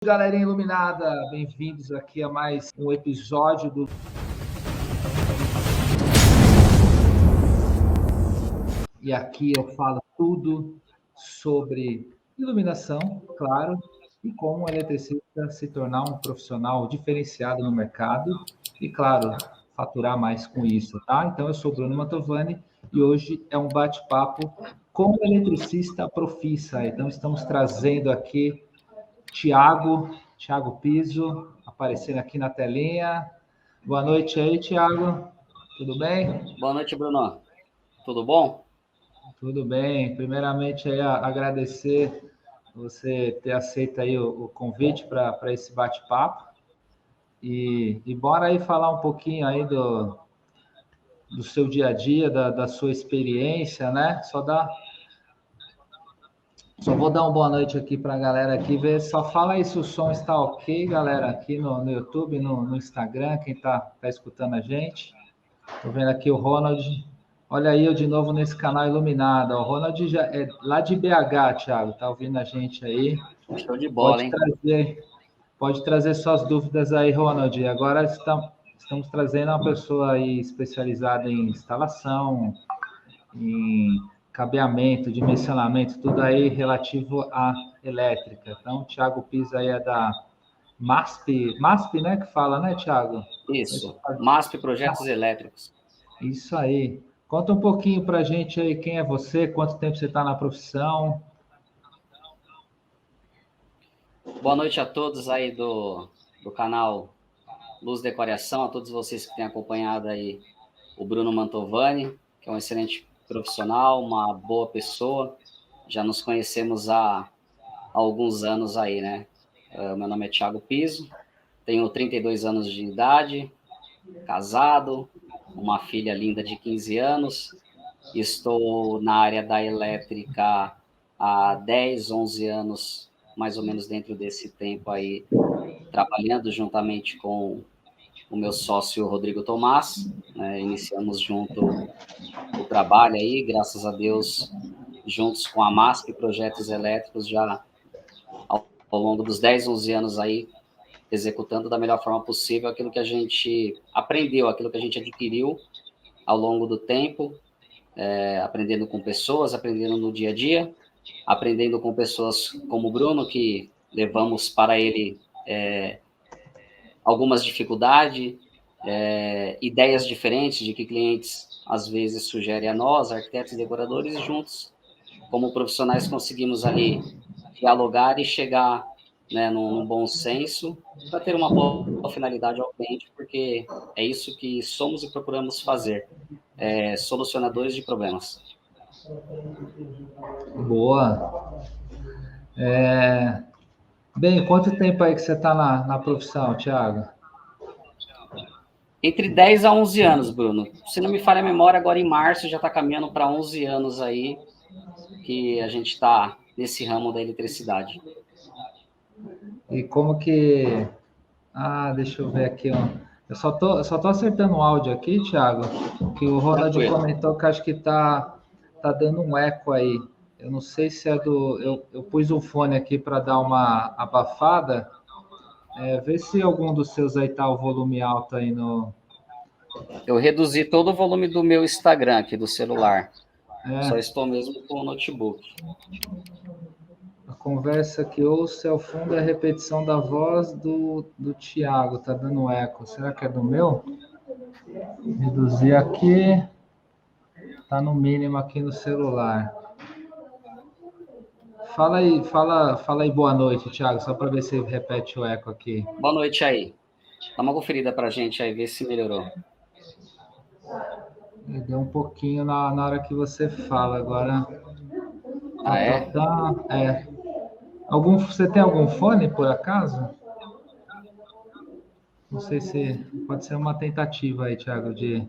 Galerinha iluminada, bem-vindos aqui a mais um episódio do... E aqui eu falo tudo sobre iluminação, claro, e como um eletricista se tornar um profissional diferenciado no mercado e, claro, faturar mais com isso, tá? Então, eu sou o Bruno Mantovani e hoje é um bate-papo com o eletricista profissa. Então, estamos trazendo aqui Tiago Piso, aparecendo aqui na telinha. Boa noite aí, Tiago. Tudo bem? Boa noite, Bruno. Tudo bom? Tudo bem. Primeiramente, aí, agradecer você ter aceito aí o convite para esse bate-papo. E bora aí falar um pouquinho aí do seu dia a dia, da sua experiência, né? Só vou dar uma boa noite aqui para a galera aqui, ver. Só fala aí se o som está ok, galera, aqui no YouTube, no Instagram, quem tá escutando a gente. Tô vendo aqui o Ronald. Olha aí eu de novo nesse canal iluminado. O Ronald já é lá de BH, Thiago, tá ouvindo a gente aí? Show de bola, Pode hein? trazer, pode trazer suas dúvidas aí, Ronald. Agora estamos trazendo uma pessoa aí especializada em instalação, em cabeamento, dimensionamento, tudo aí relativo à elétrica. Então, o Thiago Pisa aí é da MASP, né, que fala, né, Thiago? Isso. MASP Projetos Elétricos. Isso aí. Conta um pouquinho para a gente aí quem é você, quanto tempo você está na profissão. Boa noite a todos aí do canal Luz Decoração, a todos vocês que têm acompanhado aí o Bruno Mantovani, que é um excelente profissional, uma boa pessoa. Já nos conhecemos há alguns anos aí, né? Meu nome é Thiago Piso, tenho 32 anos de idade, casado, uma filha linda de 15 anos. Estou na área da elétrica há 10, 11 anos, mais ou menos dentro desse tempo aí, trabalhando juntamente com o meu sócio Rodrigo Tomás. Iniciamos junto o trabalho aí, graças a Deus, juntos com a MASP Projetos Elétricos, já ao longo dos 10, 11 anos aí, executando da melhor forma possível aquilo que a gente aprendeu, aquilo que a gente adquiriu ao longo do tempo, aprendendo com pessoas, aprendendo no dia a dia, aprendendo com pessoas como o Bruno, que levamos para ele algumas dificuldades, ideias diferentes de que clientes às vezes sugerem a nós, arquitetos e decoradores, e juntos, como profissionais, conseguimos ali dialogar e chegar, né, num bom senso para ter uma boa finalidade ao cliente, porque é isso que somos e procuramos fazer, solucionadores de problemas. Boa. Bem, quanto tempo aí que você está na profissão, Thiago? Entre 10 a 11 anos, Bruno. Se não me falha a memória, agora em março já está caminhando para 11 anos aí que a gente está nesse ramo da eletricidade. E como que... Ah, deixa eu ver aqui, ó. Eu só tô acertando o áudio aqui, Thiago, que o Ronald Tranquilo. comentou que acho que tá dando um eco aí. Eu não sei se é do... Eu pus o fone aqui para dar uma abafada. Vê se algum dos seus aí tá o volume alto aí no... Eu reduzi todo o volume do meu Instagram aqui, do celular. Só É, estou mesmo com o notebook. a conversa que ouço é ao fundo é a repetição da voz do Thiago, tá dando eco. Será que é do meu? Reduzir aqui, tá no mínimo aqui no celular. Fala aí boa noite, Thiago, só para ver se repete o eco aqui. Boa noite aí. Dá uma conferida para a gente aí, ver se melhorou. Deu um pouquinho na hora que você fala, agora Ah, é? Você tem algum fone por acaso? Não sei se pode ser uma tentativa aí, Thiago, de...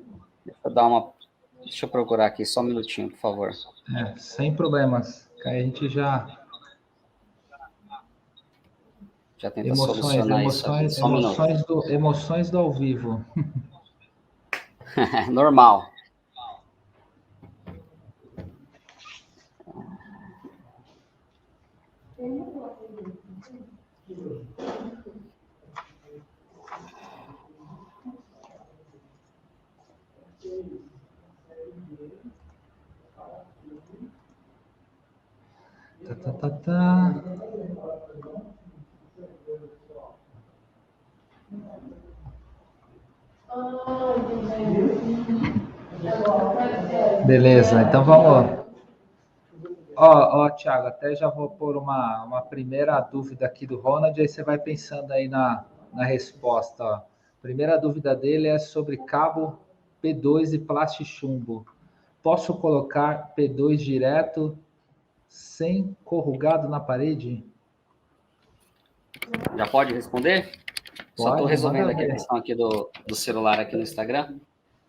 Deixa eu procurar aqui, só um minutinho, por favor. Sem problemas. Que aí a gente já... Já tenta solucionar isso aqui, só um minuto. Emoções do ao vivo. Normal. Beleza, então vamos. Ó, Thiago, até já vou pôr uma primeira dúvida aqui do Ronald, aí você vai pensando aí na resposta. Ó. Primeira dúvida dele é sobre cabo P2 e plastichumbo. Posso colocar P2 direto sem corrugado na parede? Já pode responder? Só estou Pode, resolvendo manda aqui a ver. questão aqui do celular aqui no Instagram.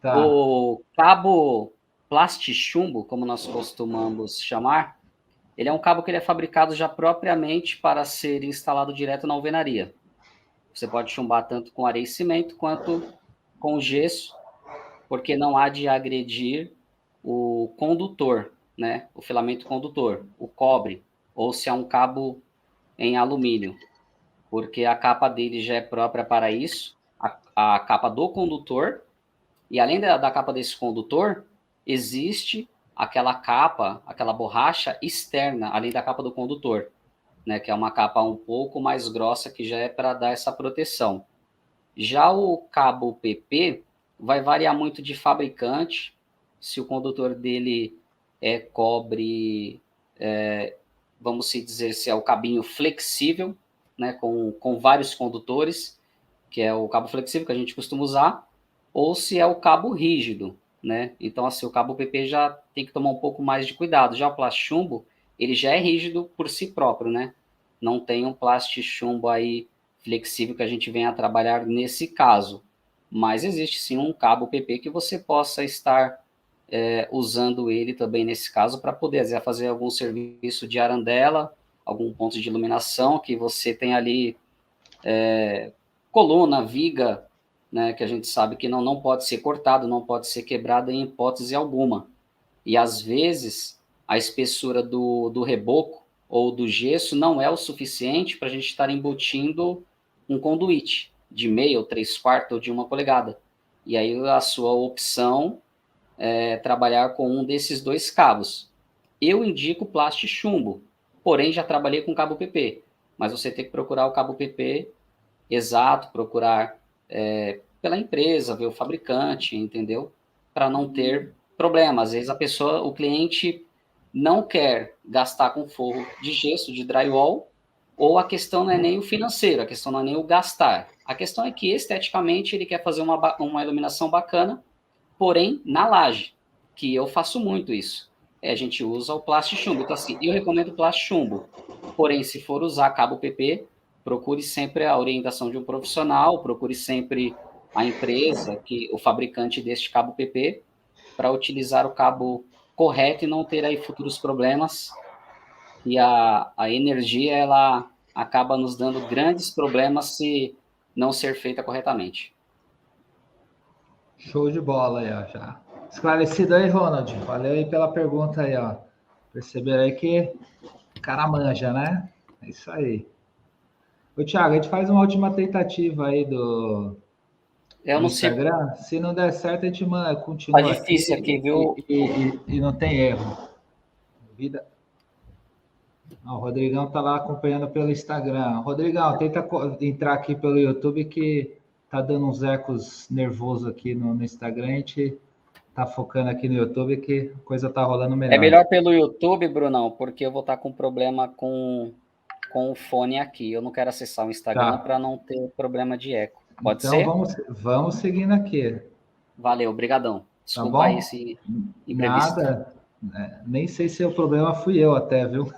Tá. O cabo plastichumbo, como nós costumamos chamar, ele é um cabo que ele é fabricado já propriamente para ser instalado direto na alvenaria. Você pode chumbar tanto com areia e cimento quanto com gesso, porque não há de agredir o condutor, né? O filamento condutor, o cobre, ou se é um cabo em alumínio, porque a capa dele já é própria para isso, a capa do condutor, e além da capa desse condutor, existe aquela capa, aquela borracha externa, além da capa do condutor, né, que é uma capa um pouco mais grossa que já é para dar essa proteção. Já o cabo PP vai variar muito de fabricante, se o condutor dele é cobre, vamos dizer, se é o cabinho flexível, né, com vários condutores, que é o cabo flexível que a gente costuma usar, ou se é o cabo rígido, né? Então, assim, o cabo PP já tem que tomar um pouco mais de cuidado. Já o plástico chumbo, ele já é rígido por si próprio, né? Não tem um plástico chumbo aí flexível que a gente venha a trabalhar nesse caso. Mas existe sim um cabo PP que você possa estar usando ele também nesse caso para poder fazer algum serviço de arandela, algum ponto de iluminação que você tem ali coluna, viga, né, que a gente sabe que não pode ser cortado, não pode ser quebrado em hipótese alguma. E às vezes a espessura do reboco ou do gesso não é o suficiente para a gente estar embutindo um conduíte de meia ou 3/4 ou de 1 polegada. E aí a sua opção é trabalhar com um desses dois cabos. Eu indico plástico chumbo, porém já trabalhei com cabo PP, mas você tem que procurar o cabo PP exato, procurar pela empresa, ver o fabricante, entendeu? Para não ter problema. Às vezes a pessoa, o cliente não quer gastar com forro de gesso, de drywall, ou a questão não é nem o financeiro, a questão não é nem o gastar. A questão é que esteticamente ele quer fazer uma iluminação bacana, porém na laje, que eu faço muito isso. A gente usa o plástico chumbo. Então, assim, eu recomendo o plástico chumbo. Porém, se for usar cabo PP, procure sempre a orientação de um profissional, procure sempre a empresa, o fabricante deste cabo PP, para utilizar o cabo correto e não ter aí futuros problemas. E a energia, ela acaba nos dando grandes problemas se não ser feita corretamente. Show de bola aí, ó, já. Esclarecido aí, Ronald. Valeu aí pela pergunta aí, ó. Perceberam aí que o cara manja, né? É isso aí. Ô, Thiago, a gente faz uma última tentativa aí Eu do não sei, Instagram. Se não der certo, a gente tá continua aqui difícil aqui, e, viu? e não tem erro. Vida. Ah, o Rodrigão tá lá acompanhando pelo Instagram. Rodrigão, tenta entrar aqui pelo YouTube que tá dando uns ecos nervosos aqui no Instagram. A gente tá focando aqui no YouTube que a coisa tá rolando É melhor. melhor pelo YouTube, Brunão, porque eu vou estar com problema com o fone aqui. Eu não quero acessar o Instagram Tá. para não ter problema de eco. Pode Então ser? vamos seguindo aqui, Valeu, brigadão. tá Desculpa aí bom? esse imprevisto. Nada. Nem sei se o problema fui eu até, viu?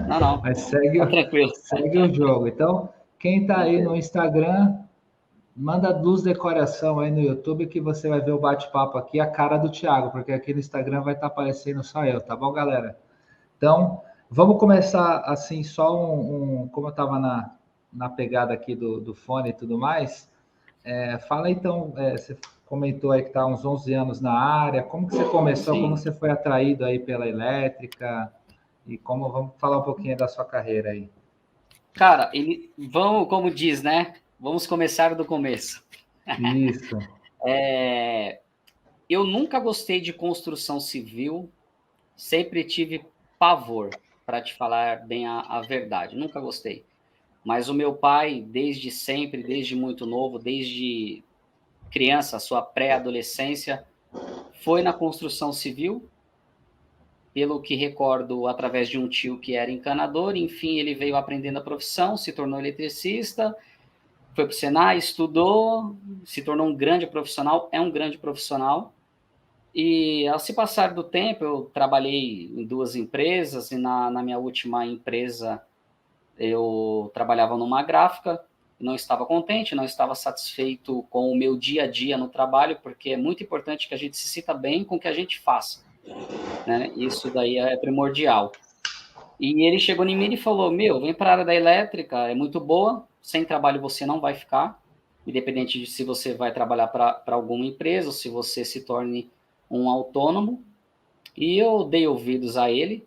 Não, não, Mas tá tranquilo. segue o jogo. Então, quem tá aí no Instagram, manda Luz Decoração aí no YouTube que você vai ver o bate-papo aqui, a cara do Thiago, porque aqui no Instagram vai estar aparecendo só eu, tá bom, galera? Então, vamos começar assim, só como eu estava na pegada aqui do fone e tudo mais, fala então, você comentou aí que está há uns 11 anos na área, como que você começou, como Sim. você foi atraído aí pela elétrica e vamos falar um pouquinho da sua carreira aí. Cara, vamos, como diz, né? Vamos começar do começo. Isso. Eu nunca gostei de construção civil, sempre tive pavor, para te falar bem a verdade. Nunca gostei. Mas o meu pai, desde sempre, desde muito novo, desde criança, a sua pré-adolescência, foi na construção civil, pelo que recordo, através de um tio que era encanador. Enfim, ele veio aprendendo a profissão, se tornou eletricista, foi para o Senai, estudou, se tornou um grande profissional, é um grande profissional. E ao se passar do tempo, eu trabalhei em 2 empresas, e na minha última empresa eu trabalhava numa gráfica, não estava contente, não estava satisfeito com o meu dia a dia no trabalho, porque é muito importante que a gente se sinta bem com o que a gente faça, né? Isso daí é primordial. E ele chegou em mim e falou, vem para a área da elétrica, é muito boa, sem trabalho você não vai ficar, independente de se você vai trabalhar para alguma empresa, ou se você se torne um autônomo. E eu dei ouvidos a ele,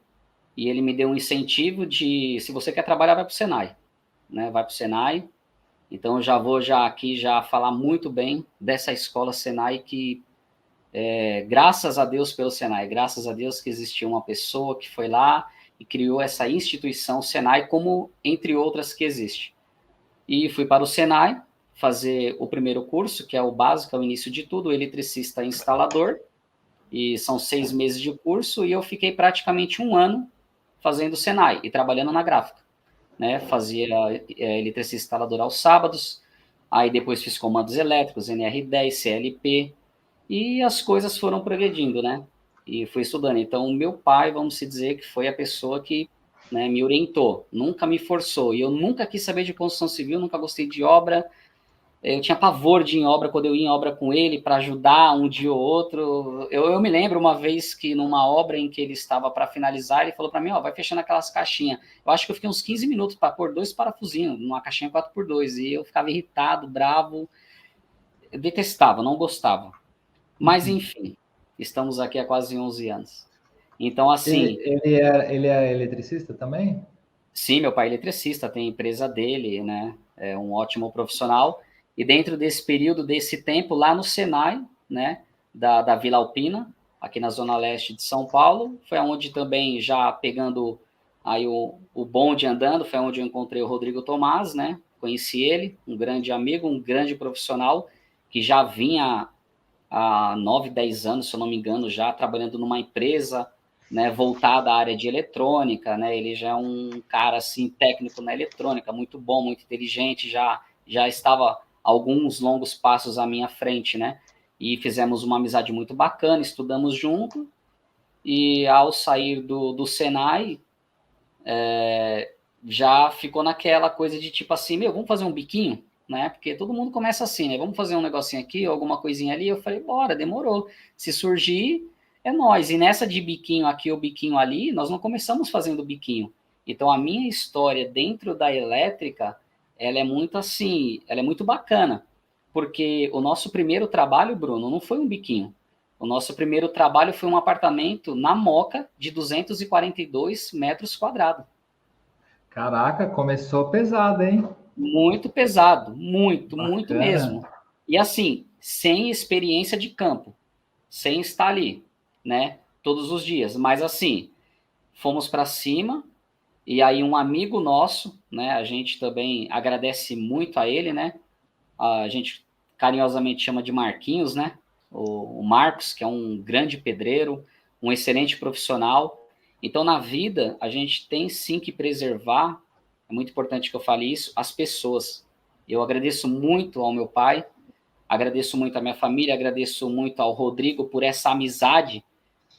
e ele me deu um incentivo de, se você quer trabalhar, vai para o Senai, né? Vai para o Senai. Então eu já vou aqui falar muito bem dessa escola Senai, que graças a Deus pelo Senai, graças a Deus que existiu uma pessoa que foi lá e criou essa instituição Senai, como entre outras que existe. E fui para o Senai fazer o primeiro curso, que é o básico, é o início de tudo, eletricista instalador, e são 6 meses de curso, e eu fiquei praticamente 1 ano fazendo Senai e trabalhando na gráfica, né? Fazia eletricista instalador aos sábados, aí depois fiz comandos elétricos, NR10, CLP, e as coisas foram progredindo, né? E fui estudando. Então, o meu pai, vamos dizer, que foi a pessoa que, né, me orientou, nunca me forçou, e eu nunca quis saber de construção civil, nunca gostei de obra. Eu tinha pavor de ir em obra, quando eu ia em obra com ele, para ajudar um dia ou outro. Eu me lembro uma vez que numa obra em que ele estava para finalizar, ele falou para mim, vai fechando aquelas caixinhas. Eu acho que eu fiquei uns 15 minutos para pôr 2 parafusinhos numa caixinha 4x2, e eu ficava irritado, bravo, eu detestava, não gostava. Mas, enfim, estamos aqui há quase 11 anos. Então, assim... Ele é eletricista também? Sim, meu pai é eletricista, tem a empresa dele, né? É um ótimo profissional. E dentro desse período, desse tempo, lá no Senai, né, da Vila Alpina, aqui na Zona Leste de São Paulo, foi onde também, já pegando aí o bonde andando, foi onde eu encontrei o Rodrigo Tomás, né? Conheci ele, um grande amigo, um grande profissional, que já vinha há 9, 10 anos, se eu não me engano, já trabalhando numa empresa, né, voltada à área de eletrônica, né? Ele já é um cara assim técnico na eletrônica, muito bom, muito inteligente, já estava alguns longos passos à minha frente, né? E fizemos uma amizade muito bacana, estudamos junto, e ao sair do Senai, já ficou naquela coisa de tipo assim, vamos fazer um biquinho, né? Porque todo mundo começa assim, né? Vamos fazer um negocinho aqui, alguma coisinha ali. Eu falei, bora, demorou. Se surgir, é nós. E nessa de biquinho aqui ou biquinho ali, nós não começamos fazendo biquinho. Então a minha história dentro da elétrica, ela é muito assim, ela é muito bacana. Porque o nosso primeiro trabalho, Bruno, não foi um biquinho. O nosso primeiro trabalho foi um apartamento na Moca de 242 metros quadrados. Caraca, começou pesado, hein? Muito pesado, muito Bacana. mesmo. E assim, sem experiência de campo, sem estar ali, né, todos os dias. Mas assim, fomos para cima, e aí um amigo nosso, né, a gente também agradece muito a ele, né, a gente carinhosamente chama de Marquinhos, né, o Marcos, que é um grande pedreiro, um excelente profissional. Então, na vida, a gente tem sim que preservar, é muito importante que eu fale isso, as pessoas. Eu agradeço muito ao meu pai, agradeço muito à minha família, agradeço muito ao Rodrigo por essa amizade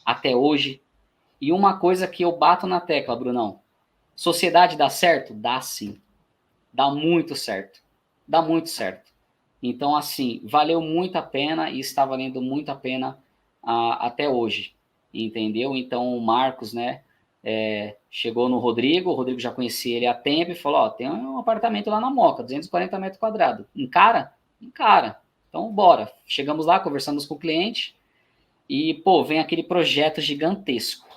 até hoje. E uma coisa que eu bato na tecla, Brunão, sociedade dá certo? Dá sim. Dá muito certo. Dá muito certo. Então, assim, valeu muito a pena e está valendo muito a pena até hoje, entendeu? Então, o Marcos, né, chegou no Rodrigo, o Rodrigo já conhecia ele há tempo e falou, tem um apartamento lá na Moca, 240 metros quadrados. Encara? Encara. Então, bora. Chegamos lá, conversamos com o cliente e, vem aquele projeto gigantesco,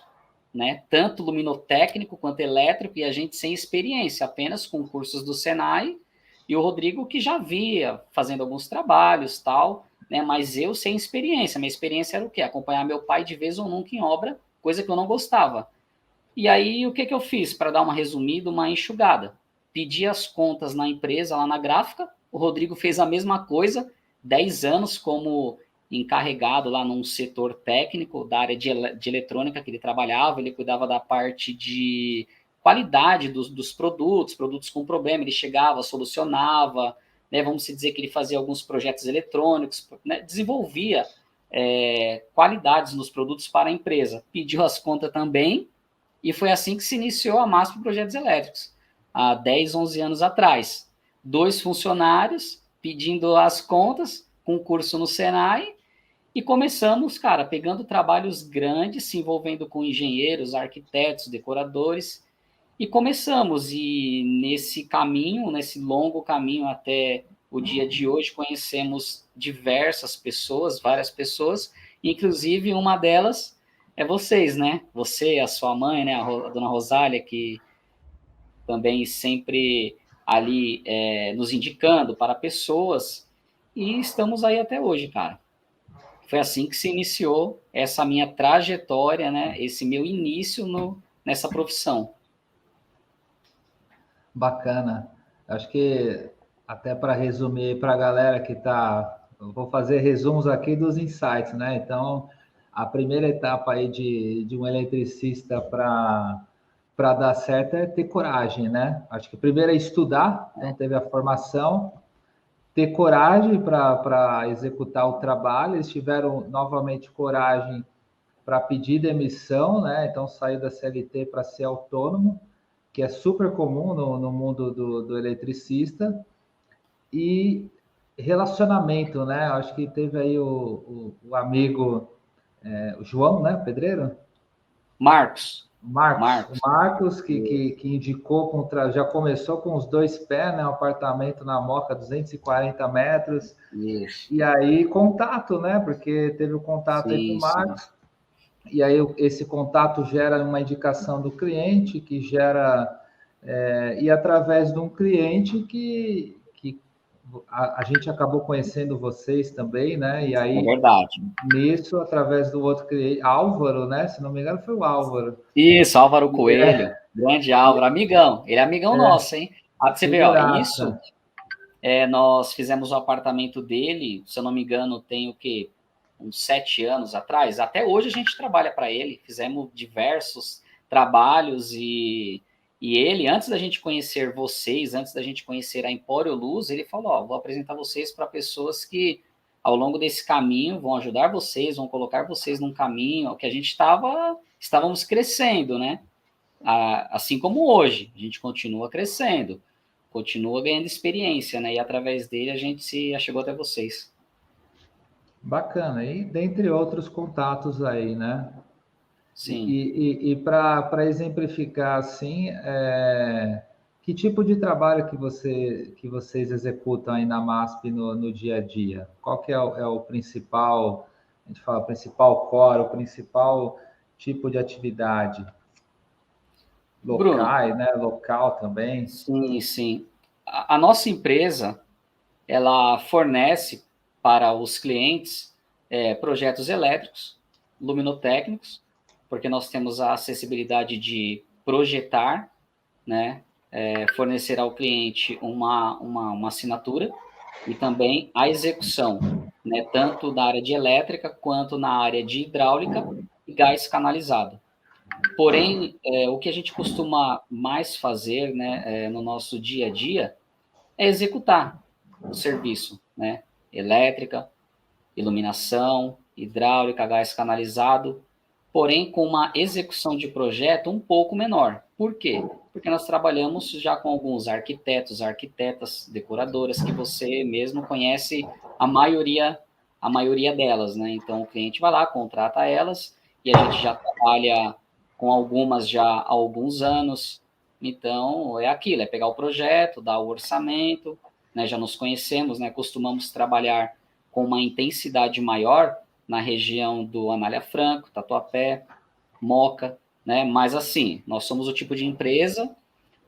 né? Tanto luminotécnico quanto elétrico, e a gente sem experiência, apenas com cursos do Senai, e o Rodrigo que já via fazendo alguns trabalhos, tal, né? Mas eu sem experiência. Minha experiência era o quê? Acompanhar meu pai de vez ou nunca em obra, coisa que eu não gostava. E aí, o que eu fiz? Para dar uma resumida, uma enxugada. Pedi as contas na empresa, lá na gráfica, o Rodrigo fez a mesma coisa, 10 anos como encarregado lá num setor técnico da área de eletrônica que ele trabalhava, ele cuidava da parte de qualidade dos produtos com problema, ele chegava, solucionava, né, vamos dizer que ele fazia alguns projetos eletrônicos, né, desenvolvia qualidades nos produtos para a empresa, pediu as contas também, e foi assim que se iniciou a MASP Projetos Elétricos, há 10, 11 anos atrás. 2 funcionários pedindo as contas, concurso no Senai, e começamos, cara, pegando trabalhos grandes, se envolvendo com engenheiros, arquitetos, decoradores, e começamos. E nesse caminho, nesse longo caminho até o dia de hoje, conhecemos diversas pessoas, várias pessoas, inclusive uma delas é vocês, né? Você, a sua mãe, né? A dona Rosália, que também sempre ali nos indicando para pessoas, e estamos aí até hoje, cara. Foi assim que se iniciou essa minha trajetória, né? Esse meu início nessa profissão. Bacana. Acho que até para resumir para a galera que está, vou fazer resumos aqui dos insights, né? Então, a primeira etapa aí de um eletricista para dar certo é ter coragem, né? Acho que primeiro é estudar, então teve a formação, ter coragem para executar o trabalho. Eles tiveram novamente coragem para pedir demissão, né? Então sair da CLT para ser autônomo, que é super comum no mundo do eletricista. E relacionamento, né? Acho que teve aí o amigo, o João, né? Pedreiro? Marcos. O Marcos que indicou, já começou com os 2 pés, né? Um apartamento na Moca, 240 metros. Isso. E aí, contato, né? Porque teve o contato aí com o Marcos. Sim. E aí, esse contato gera uma indicação do cliente, que gera. E através de um cliente que a gente acabou conhecendo vocês também, né? E aí, é verdade. Nisso, através do outro cliente, Álvaro, né? Se não me engano, foi o Álvaro. Isso, Álvaro Coelho, grande Álvaro, amigão. Ele é amigão nosso, hein? Pra você ver, ó, isso, nós fizemos o apartamento dele, se eu não me engano, tem o quê? Uns 7 anos atrás. Até hoje a gente trabalha para ele, fizemos diversos trabalhos e ele, antes da gente conhecer vocês, antes da gente conhecer a Empório Luz, ele falou, ó, vou apresentar vocês para pessoas que ao longo desse caminho vão ajudar vocês, vão colocar vocês num caminho que a gente estávamos crescendo, né? Assim como hoje, a gente continua crescendo, continua ganhando experiência, né? E através dele a gente se chegou até vocês. Bacana, e dentre outros contatos aí, né? Sim. E para exemplificar assim, que tipo de trabalho que vocês executam aí na MASP no dia a dia? Qual que é o principal, a gente fala, principal core, o principal tipo de atividade? Locais, né? Local também? Sim, sim. A nossa empresa, ela fornece para os clientes projetos elétricos, luminotécnicos, porque nós temos a acessibilidade de projetar, né, fornecer ao cliente uma assinatura e também a execução, né, tanto na área de elétrica quanto na área de hidráulica e gás canalizado. Porém, o que a gente costuma mais fazer, né, no nosso dia a dia é executar o serviço, né, elétrica, iluminação, hidráulica, gás canalizado, porém com uma execução de projeto um pouco menor. Por quê? Porque nós trabalhamos já com alguns arquitetos, arquitetas, decoradoras, que você mesmo conhece a maioria delas, né? Então o cliente vai lá, contrata elas, e a gente já trabalha com algumas já há alguns anos. Então é aquilo, é pegar o projeto, dar o orçamento, né? Já nos conhecemos, né? Costumamos trabalhar com uma intensidade maior na região do Anália Franco, Tatuapé, Moca, né? Mas assim, nós somos o tipo de empresa,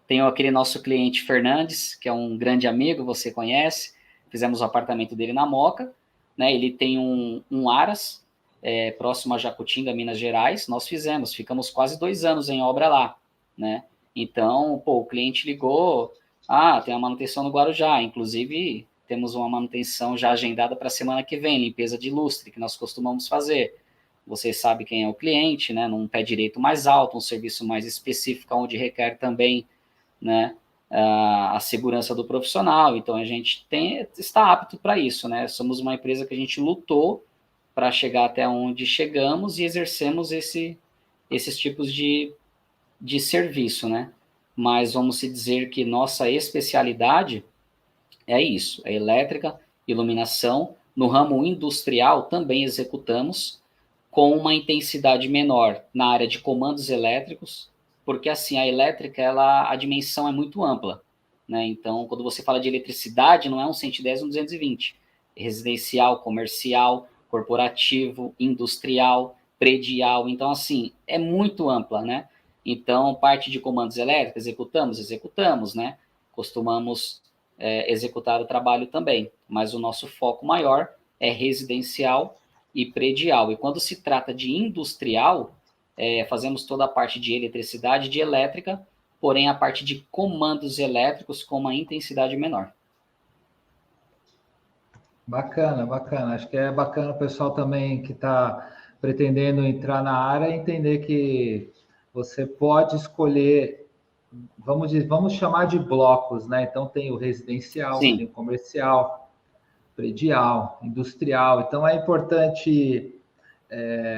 tem aquele nosso cliente Fernandes, que é um grande amigo, você conhece, fizemos o apartamento dele na Moca, né? Ele tem um Aras, próximo a Jacutinga, Minas Gerais, nós ficamos quase 2 anos em obra lá, né? Então, o cliente ligou, tem a manutenção no Guarujá, inclusive temos uma manutenção já agendada para a semana que vem, limpeza de lustre, que nós costumamos fazer. Você sabe quem é o cliente, né? Num pé direito mais alto, um serviço mais específico, onde requer também, né, a segurança do profissional. Então, a gente está apto para isso, né? Somos uma empresa que a gente lutou para chegar até onde chegamos e exercemos esses tipos de serviço, né? Mas vamos se dizer que nossa especialidade é isso, é elétrica, iluminação. No ramo industrial também executamos com uma intensidade menor na área de comandos elétricos, porque assim, a elétrica, a dimensão é muito ampla, né? Então, quando você fala de eletricidade, não é um 110, um 220. Residencial, comercial, corporativo, industrial, predial. Então, assim, é muito ampla, né? Então, parte de comandos elétricos, executamos, né? Costumamos executar o trabalho também, mas o nosso foco maior é residencial e predial. E quando se trata de industrial, fazemos toda a parte de eletricidade e de elétrica, porém a parte de comandos elétricos com uma intensidade menor. Bacana, bacana. Acho que é bacana o pessoal também que está pretendendo entrar na área entender que você pode escolher, vamos chamar de blocos, né? Então tem o residencial, Sim. tem o comercial, predial, industrial. Então é importante,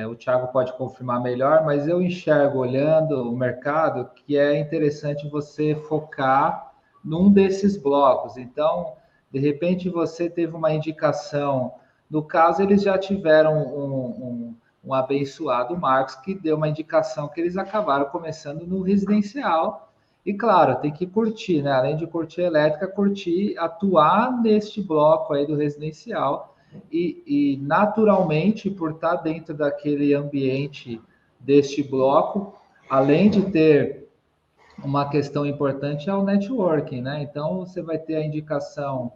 o Thiago pode confirmar melhor, mas eu enxergo olhando o mercado que é interessante você focar num desses blocos. Então, de repente você teve uma indicação, no caso eles já tiveram um abençoado Marcos que deu uma indicação que eles acabaram começando no residencial. E claro, tem que curtir, né? Além de curtir a elétrica, curtir, atuar neste bloco aí do residencial. E naturalmente, por estar dentro daquele ambiente deste bloco, além de ter uma questão importante, é o networking, né? Então, você vai ter a indicação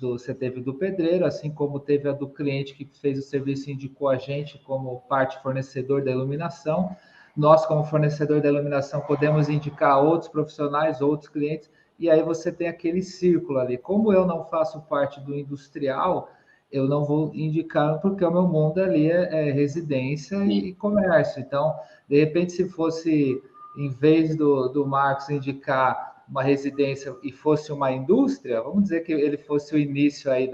você teve do pedreiro, assim como teve a do cliente que fez o serviço e indicou a gente como parte fornecedor da iluminação. Nós, como fornecedor da iluminação, podemos indicar outros profissionais, outros clientes, e aí você tem aquele círculo ali. Como eu não faço parte do industrial, eu não vou indicar, porque o meu mundo ali é residência e comércio. Então, de repente, se fosse, em vez do Marcos indicar uma residência e fosse uma indústria, vamos dizer que ele fosse o início aí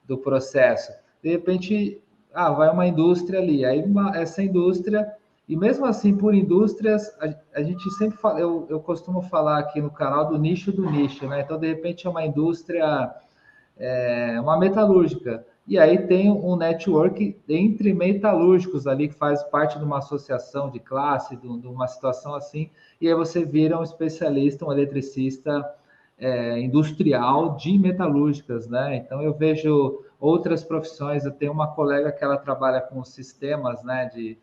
do processo. De repente, vai uma indústria ali, aí essa indústria, e mesmo assim, por indústrias, a gente sempre fala, eu costumo falar aqui no canal do nicho, né? Então, de repente, é uma indústria, uma metalúrgica. E aí tem um network entre metalúrgicos ali, que faz parte de uma associação de classe, de uma situação assim, e aí você vira um especialista, um eletricista industrial de metalúrgicas, né? Então eu vejo outras profissões, eu tenho uma colega que ela trabalha com sistemas, né, de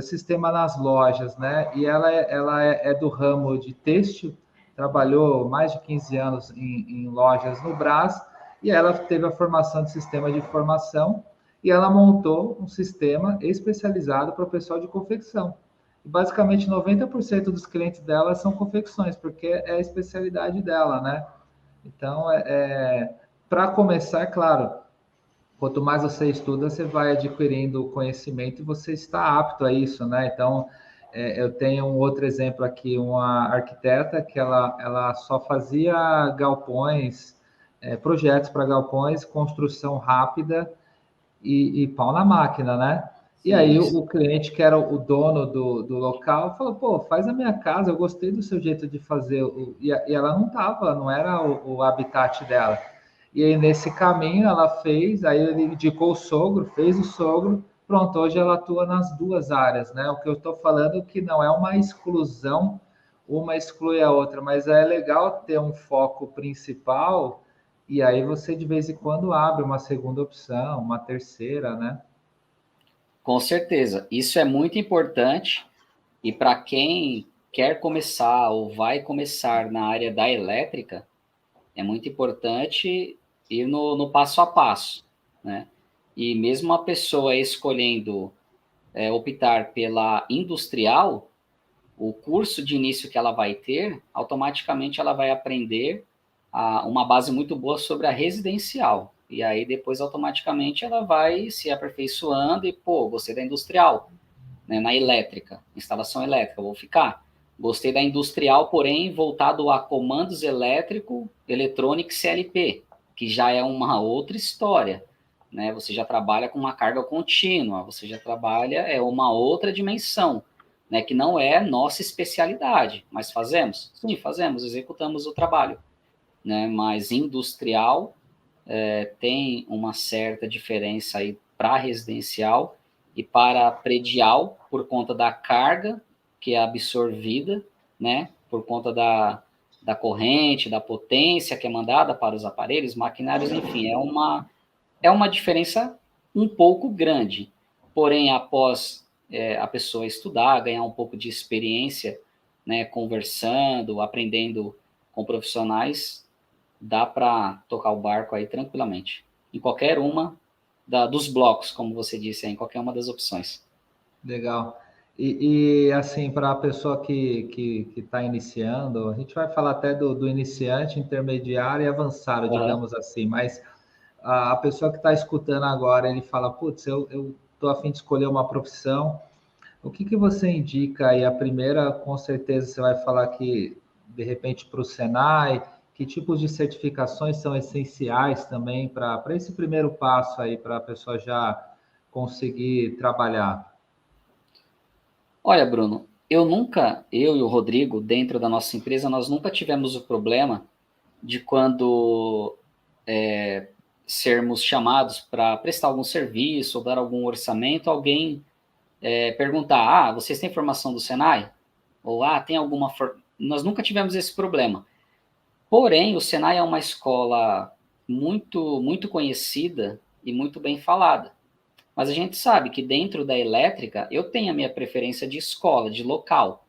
sistema nas lojas, né? E ela é do ramo de têxtil, trabalhou mais de 15 anos em lojas no Brás, e ela teve a formação de sistema de informação, e ela montou um sistema especializado para o pessoal de confecção. E basicamente 90% dos clientes dela são confecções, porque é a especialidade dela, né? Então, para começar, é claro, quanto mais você estuda, você vai adquirindo conhecimento e você está apto a isso, né? Então, eu tenho um outro exemplo aqui, uma arquiteta que ela só fazia galpões, projetos para galpões, construção rápida e pau na máquina, né? E aí Isso. o cliente, que era o dono do local, falou, pô, faz a minha casa, eu gostei do seu jeito de fazer. E ela não estava, não era o habitat dela. E aí, nesse caminho, ela fez, aí ele indicou o sogro, fez o sogro, pronto, hoje ela atua nas duas áreas, né? O que eu estou falando que não é uma exclusão, uma exclui a outra, mas é legal ter um foco principal, e aí você de vez em quando abre uma segunda opção, uma terceira, né? Com certeza. Isso é muito importante e para quem quer começar ou vai começar na área da elétrica, é muito importante ir no passo a passo, né? E mesmo a pessoa escolhendo optar pela industrial, o curso de início que ela vai ter, automaticamente ela vai aprender uma base muito boa sobre a residencial. E aí depois automaticamente ela vai se aperfeiçoando e, pô, gostei da industrial, né, na elétrica, instalação elétrica, vou ficar. Gostei da industrial, porém voltado a comandos elétrico, eletrônico CLP, que já é uma outra história, né? Você já trabalha com uma carga contínua, você já trabalha uma outra dimensão, né? Que não é nossa especialidade, mas fazemos? Sim, fazemos, executamos o trabalho, né? Mas industrial tem uma certa diferença aí para residencial e para predial, por conta da carga que é absorvida, né, por conta da corrente, da potência que é mandada para os aparelhos, maquinários, enfim, é uma diferença um pouco grande. Porém, após a pessoa estudar, ganhar um pouco de experiência, né, conversando, aprendendo com profissionais, dá para tocar o barco aí tranquilamente. Em qualquer uma dos blocos, como você disse, em qualquer uma das opções. Legal. Assim, para a pessoa que está iniciando, a gente vai falar até do iniciante, intermediário e avançado, Uhum. digamos assim, mas a pessoa que está escutando agora, ele fala, putz, eu estou a fim de escolher uma profissão, o que você indica aí? A primeira, com certeza, você vai falar que, de repente, para o Senai, que tipos de certificações são essenciais também para esse primeiro passo aí, para a pessoa já conseguir trabalhar? Olha, Bruno, eu e o Rodrigo, dentro da nossa empresa, nós nunca tivemos o problema de quando sermos chamados para prestar algum serviço ou dar algum orçamento, alguém perguntar, vocês têm formação do Senai? Ou, tem alguma... Nós nunca tivemos esse problema. Porém, o Senai é uma escola muito conhecida e muito bem falada. Mas a gente sabe que dentro da elétrica eu tenho a minha preferência de escola, de local,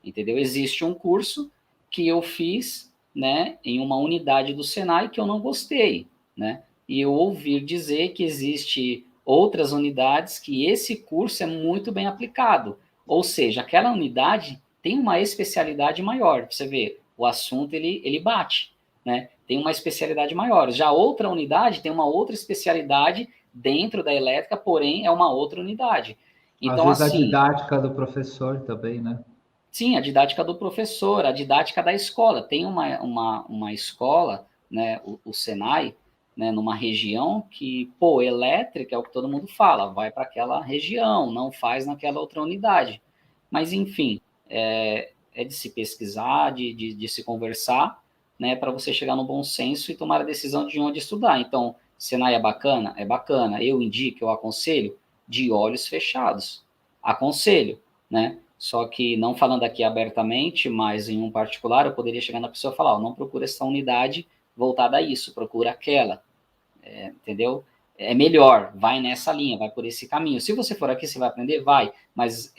entendeu? Existe um curso que eu fiz, né, em uma unidade do Senai que eu não gostei, né? E eu ouvi dizer que existe outras unidades que esse curso é muito bem aplicado. Ou seja, aquela unidade tem uma especialidade maior. Você vê, o assunto ele bate, né? Tem uma especialidade maior. Já outra unidade tem uma outra especialidade dentro da elétrica, porém é uma outra unidade. Às Então, vezes a assim, didática do professor também, né? sim, a didática do professor, a didática da escola. Tem uma escola, né, o Senai, né, numa região que, pô, elétrica é o que todo mundo fala, vai para aquela região, não faz naquela outra unidade. Mas, enfim, é de se pesquisar, de se conversar, né, para você chegar no bom senso e tomar a decisão de onde estudar. Então, Senai é bacana? É bacana. Eu indico, eu aconselho, de olhos fechados. Aconselho, né? Só que não falando aqui abertamente, mas em um particular, eu poderia chegar na pessoa e falar, não procura essa unidade voltada a isso, procura aquela, entendeu? É melhor, vai nessa linha, vai por esse caminho. Se você for aqui, você vai aprender? Vai, mas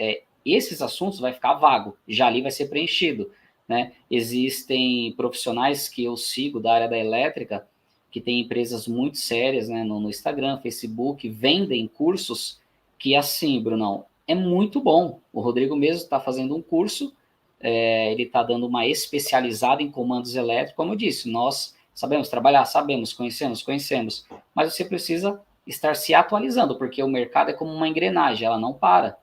esses assuntos vai ficar vago, já ali vai ser preenchido, né? Existem profissionais que eu sigo da área da elétrica, que tem empresas muito sérias, né, no Instagram, Facebook, vendem cursos que, assim, Brunão, é muito bom. O Rodrigo mesmo está fazendo um curso, ele está dando uma especializada em comandos elétricos, como eu disse, nós sabemos trabalhar, sabemos, conhecemos, mas você precisa estar se atualizando, porque o mercado é como uma engrenagem, ela não para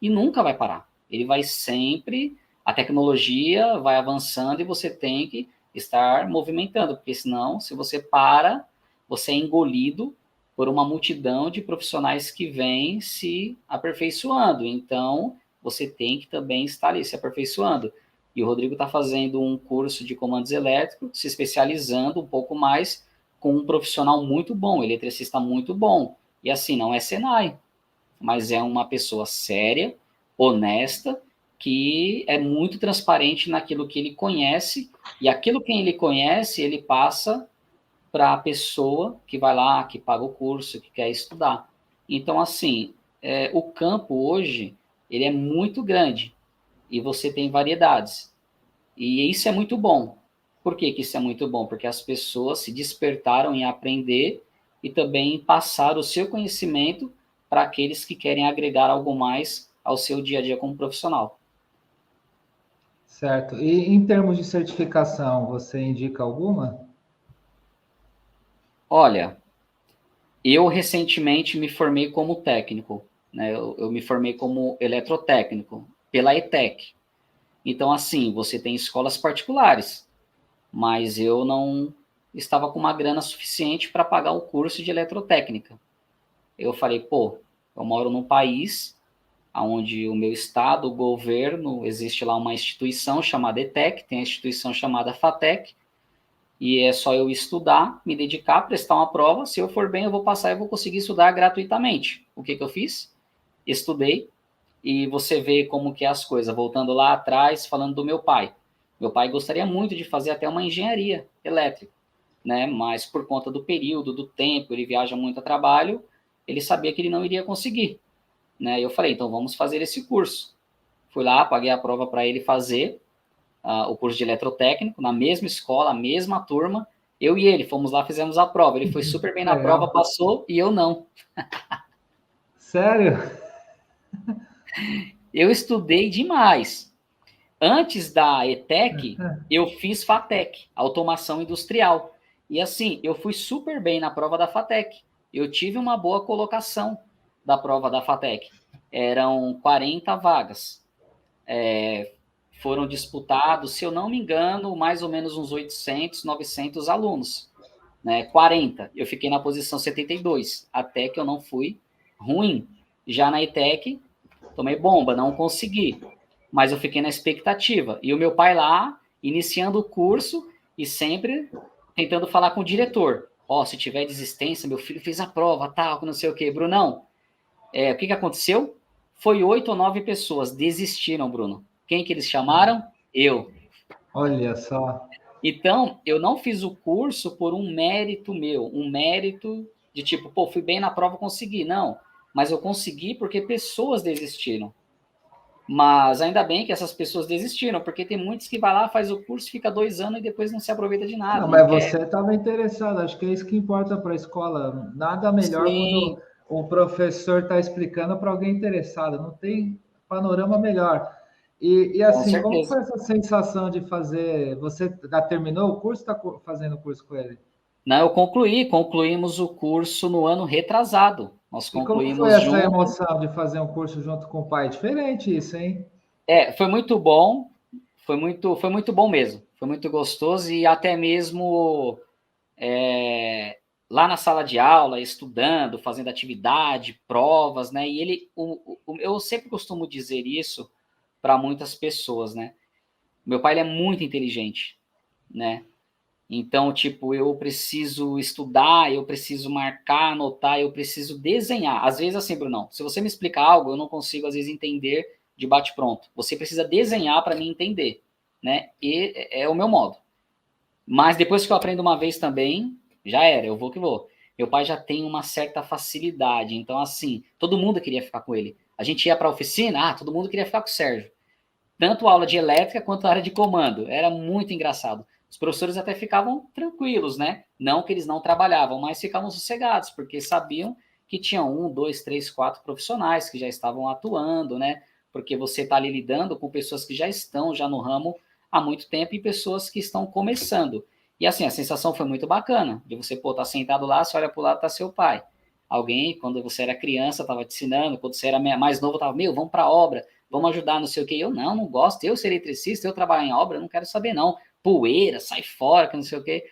e nunca vai parar. Ele vai sempre, a tecnologia vai avançando e você tem que estar movimentando, porque senão, se você para, você é engolido por uma multidão de profissionais que vêm se aperfeiçoando. Então, você tem que também estar ali se aperfeiçoando. E o Rodrigo está fazendo um curso de comandos elétricos, se especializando um pouco mais com um profissional muito bom, eletricista muito bom. E assim, não é Senai, mas é uma pessoa séria, honesta, que é muito transparente naquilo que ele conhece, e aquilo que ele conhece, ele passa para a pessoa que vai lá, que paga o curso, que quer estudar. Então, assim, o campo hoje, ele é muito grande, e você tem variedades. E isso é muito bom. Por que, que isso é muito bom? Porque as pessoas se despertaram em aprender e também passar o seu conhecimento para aqueles que querem agregar algo mais ao seu dia a dia como profissional. Certo. E em termos de certificação, você indica alguma? Olha, eu recentemente me formei como técnico, né? Eu me formei como eletrotécnico pela ETEC. Então, assim, você tem escolas particulares, mas eu não estava com uma grana suficiente para pagar o curso de eletrotécnica. Eu falei, pô, eu moro num país onde o meu estado, o governo, existe lá uma instituição chamada ETEC, tem a instituição chamada FATEC, e é só eu estudar, me dedicar, prestar uma prova, se eu for bem eu vou passar e vou conseguir estudar gratuitamente. O que eu fiz? Estudei, e você vê como que é as coisas. Voltando lá atrás, falando do meu pai. Meu pai gostaria muito de fazer até uma engenharia elétrica, né? Mas por conta do período, do tempo, ele viaja muito a trabalho, ele sabia que ele não iria conseguir, né? Eu falei, então vamos fazer esse curso. Fui lá, paguei a prova para ele fazer o curso de eletrotécnico, na mesma escola, a mesma turma. Eu e ele fomos lá, fizemos a prova. Ele foi super bem na prova, Legal. passou, e eu não. Sério? Eu estudei demais. Antes da ETEC, eu fiz FATEC, automação industrial. E assim, eu fui super bem na prova da FATEC. Eu tive uma boa colocação da prova da FATEC. Eram 40 vagas. Foram disputados, se eu não me engano, mais ou menos uns 800, 900 alunos. Né? 40. Eu fiquei na posição 72, até que eu não fui ruim. Já na ETEC, tomei bomba, não consegui. Mas eu fiquei na expectativa. E o meu pai lá, iniciando o curso e sempre tentando falar com o diretor. Ó, se tiver desistência, meu filho fez a prova, tal, não sei o quê. Brunão, o que aconteceu? Foi 8 ou 9 pessoas desistiram, Bruno. Quem que eles chamaram? Eu. Olha só. Então, eu não fiz o curso por um mérito meu, um mérito de tipo, pô, fui bem na prova, consegui. Não, mas eu consegui porque pessoas desistiram. Mas ainda bem que essas pessoas desistiram, porque tem muitos que vai lá, faz o curso, fica 2 anos e depois não se aproveita de Não, nada, não mas quer. você estava interessado, acho que é isso que importa para a escola. Nada melhor quando Sim, o professor está explicando para alguém interessado, não tem panorama melhor. E com assim, como certeza. foi essa sensação de fazer? Você já terminou o curso? Está fazendo o curso com ele? Não, eu concluímos o curso no ano retrasado. Nós E como foi concluímos essa junto. emoção de fazer um curso junto com o pai? Diferente isso, hein? Foi muito bom, foi muito bom mesmo. Foi muito gostoso e até mesmo lá na sala de aula, estudando, fazendo atividade, provas, né? E eu sempre costumo dizer isso para muitas pessoas, né? Meu pai ele é muito inteligente, né? Então, tipo, eu preciso estudar, eu preciso marcar, anotar, eu preciso desenhar. Às vezes, assim, Brunão, se você me explicar algo, eu não consigo, às vezes, entender de bate-pronto. Você precisa desenhar para mim entender, né? E é o meu modo. Mas depois que eu aprendo uma vez também, já era, eu vou que vou. Meu pai já tem uma certa facilidade, então, assim, todo mundo queria ficar com ele. A gente ia para a oficina, todo mundo queria ficar com o Sérgio. Tanto a aula de elétrica quanto a área de comando. Era muito engraçado. Os professores até ficavam tranquilos, né? Não que eles não trabalhavam, mas ficavam sossegados, porque sabiam que tinha 1, 2, 3, 4 profissionais que já estavam atuando, né? Porque você está ali lidando com pessoas que já estão já no ramo há muito tempo e pessoas que estão começando. E assim, a sensação foi muito bacana, de você, pô, tá sentado lá, você olha para o lado, tá seu pai. Alguém, quando você era criança, estava te ensinando, quando você era mais novo, estava, vamos para a obra, vamos ajudar, não sei o quê. Eu não gosto, eu ser eletricista, eu trabalhar em obra, eu não quero saber não. Poeira, sai fora, que não sei o quê.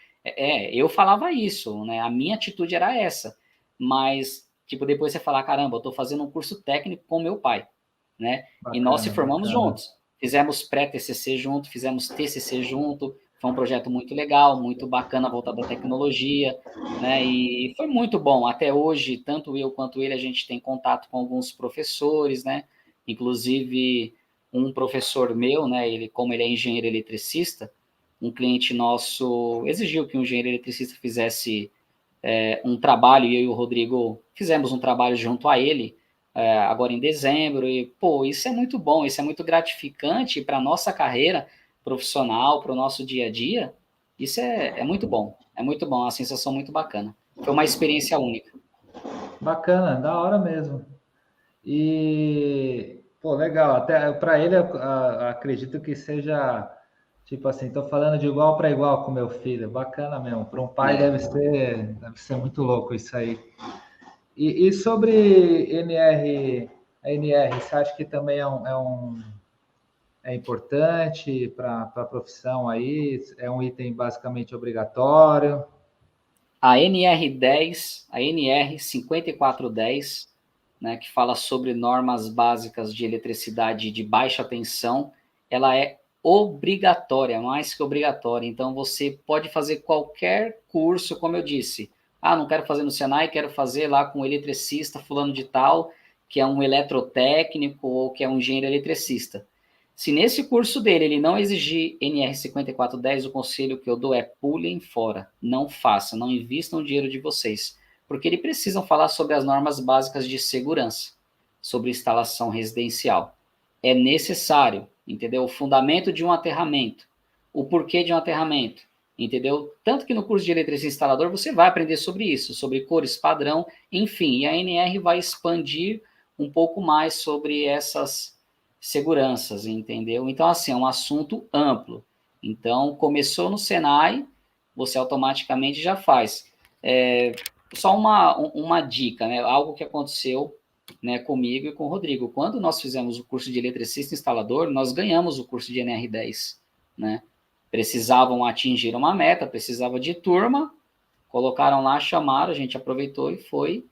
Eu falava isso, né? A minha atitude era essa. Mas, tipo, depois você falar, caramba, eu tô fazendo um curso técnico com meu pai, né? E nós se Bacana, formamos bacana. juntos. Fizemos pré-TCC junto, fizemos TCC junto. Foi um projeto muito legal, muito bacana, voltado à tecnologia, né? E foi muito bom. Até hoje, tanto eu quanto ele, a gente tem contato com alguns professores, né? Inclusive, um professor meu, né? Ele, como ele é engenheiro eletricista, um cliente nosso exigiu que um engenheiro eletricista fizesse um trabalho, e eu e o Rodrigo fizemos um trabalho junto a ele, agora em dezembro, e, pô, isso é muito bom, isso é muito gratificante para a nossa carreira profissional, para o nosso dia a dia, isso é muito bom, é uma sensação muito bacana. Foi uma experiência única. Bacana, da hora mesmo. E, pô, legal. Até para ele, acredito que seja. Tipo assim, estou falando de igual para igual com meu filho. Bacana mesmo. Para um pai É. deve ser muito louco isso aí. E sobre NR, você acha que também é importante para a profissão aí? É um item basicamente obrigatório? A NR10, a NR 5410, né, que fala sobre normas básicas de eletricidade de baixa tensão, ela é obrigatória, mais que obrigatória. Então, você pode fazer qualquer curso, como eu disse. Ah, não quero fazer no Senai, quero fazer lá com um eletricista fulano de tal, que é um eletrotécnico ou que é um engenheiro eletricista. Se nesse curso dele ele não exigir NR 5410, o conselho que eu dou é pulem fora, não façam, não invistam o dinheiro de vocês, porque eles precisam falar sobre as normas básicas de segurança, sobre instalação residencial. É necessário, entendeu? O fundamento de um aterramento, o porquê de um aterramento, entendeu? Tanto que no curso de eletricista instalador você vai aprender sobre isso, sobre cores padrão, enfim, e a NR vai expandir um pouco mais sobre essas seguranças, entendeu? Então, assim, é um assunto amplo. Então, começou no Senai, você automaticamente já faz. Só uma dica, né? Algo que aconteceu, né, comigo e com o Rodrigo. Quando nós fizemos o curso de eletricista instalador, nós ganhamos o curso de NR10, né? Precisavam atingir uma meta, precisava de turma, colocaram lá, chamaram, a gente aproveitou e foi,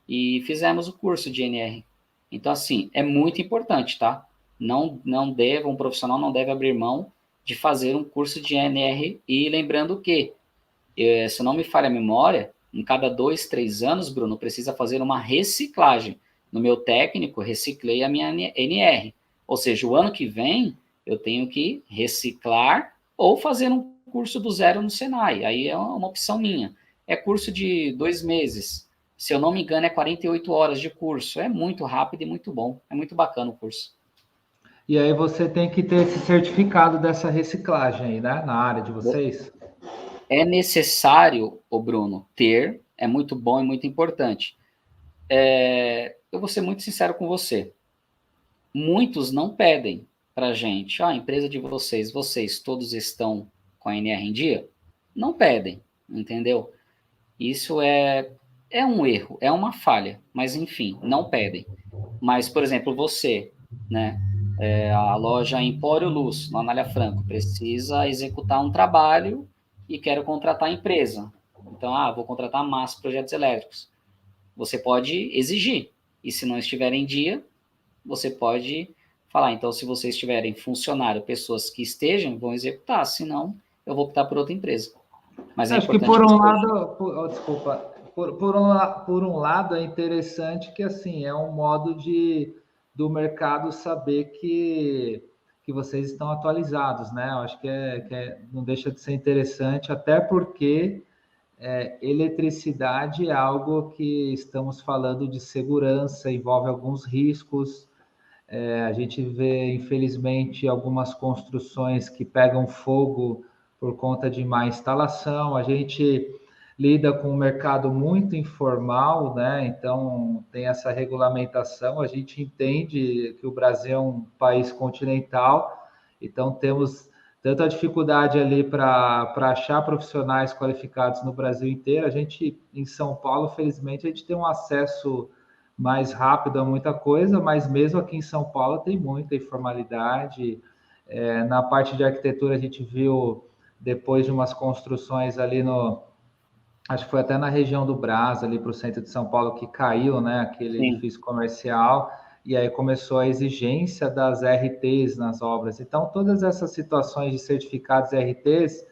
e fizemos o curso de NR. Então, assim, é muito importante, tá? Um profissional não deve abrir mão de fazer um curso de NR. E lembrando que, se não me falha a memória, em cada 2, 3 anos, Bruno, precisa fazer uma reciclagem. No meu técnico, reciclei a minha NR. Ou seja, o ano que vem, eu tenho que reciclar ou fazer um curso do zero no Senai. Aí é uma opção minha. É curso de 2 meses. Se eu não me engano, é 48 horas de curso. É muito rápido e muito bom. É muito bacana o curso. E aí você tem que ter esse certificado dessa reciclagem aí, né? Na área de vocês? É necessário, o Bruno, ter, é muito bom e muito importante. Eu vou ser muito sincero com você. Muitos não pedem para a gente, a empresa de vocês todos estão com a NR em dia? Não pedem, entendeu? Isso é um erro, é uma falha, mas enfim, não pedem. Mas, por exemplo, você, né? A loja Empório Luz, na Anália Franco, precisa executar um trabalho e quero contratar a empresa. Então, vou contratar a Massa Projetos Elétricos. Você pode exigir. E se não estiver em dia, você pode falar. Então, se vocês tiverem funcionário, pessoas que estejam, vão executar. Se não, eu vou optar por outra empresa. Mas é Acho que importante por que um esteja. lado, desculpa, por um lado é interessante que assim é um modo do mercado saber que vocês estão atualizados, né? Eu acho não deixa de ser interessante, até porque eletricidade é algo que estamos falando de segurança, envolve alguns riscos. A gente vê, infelizmente, algumas construções que pegam fogo por conta de má instalação. A gente lida com um mercado muito informal, né? Então tem essa regulamentação. A gente entende que o Brasil é um país continental, então temos tanta dificuldade ali para achar profissionais qualificados no Brasil inteiro. A gente, em São Paulo, felizmente, a gente tem um acesso mais rápido a muita coisa, mas mesmo aqui em São Paulo tem muita informalidade. Na parte de arquitetura, a gente viu, depois de umas construções ali acho que foi até na região do Brás, ali para o centro de São Paulo, que caiu, né, aquele Sim, edifício comercial, e aí começou a exigência das RTs nas obras. Então, todas essas situações de certificados RTs,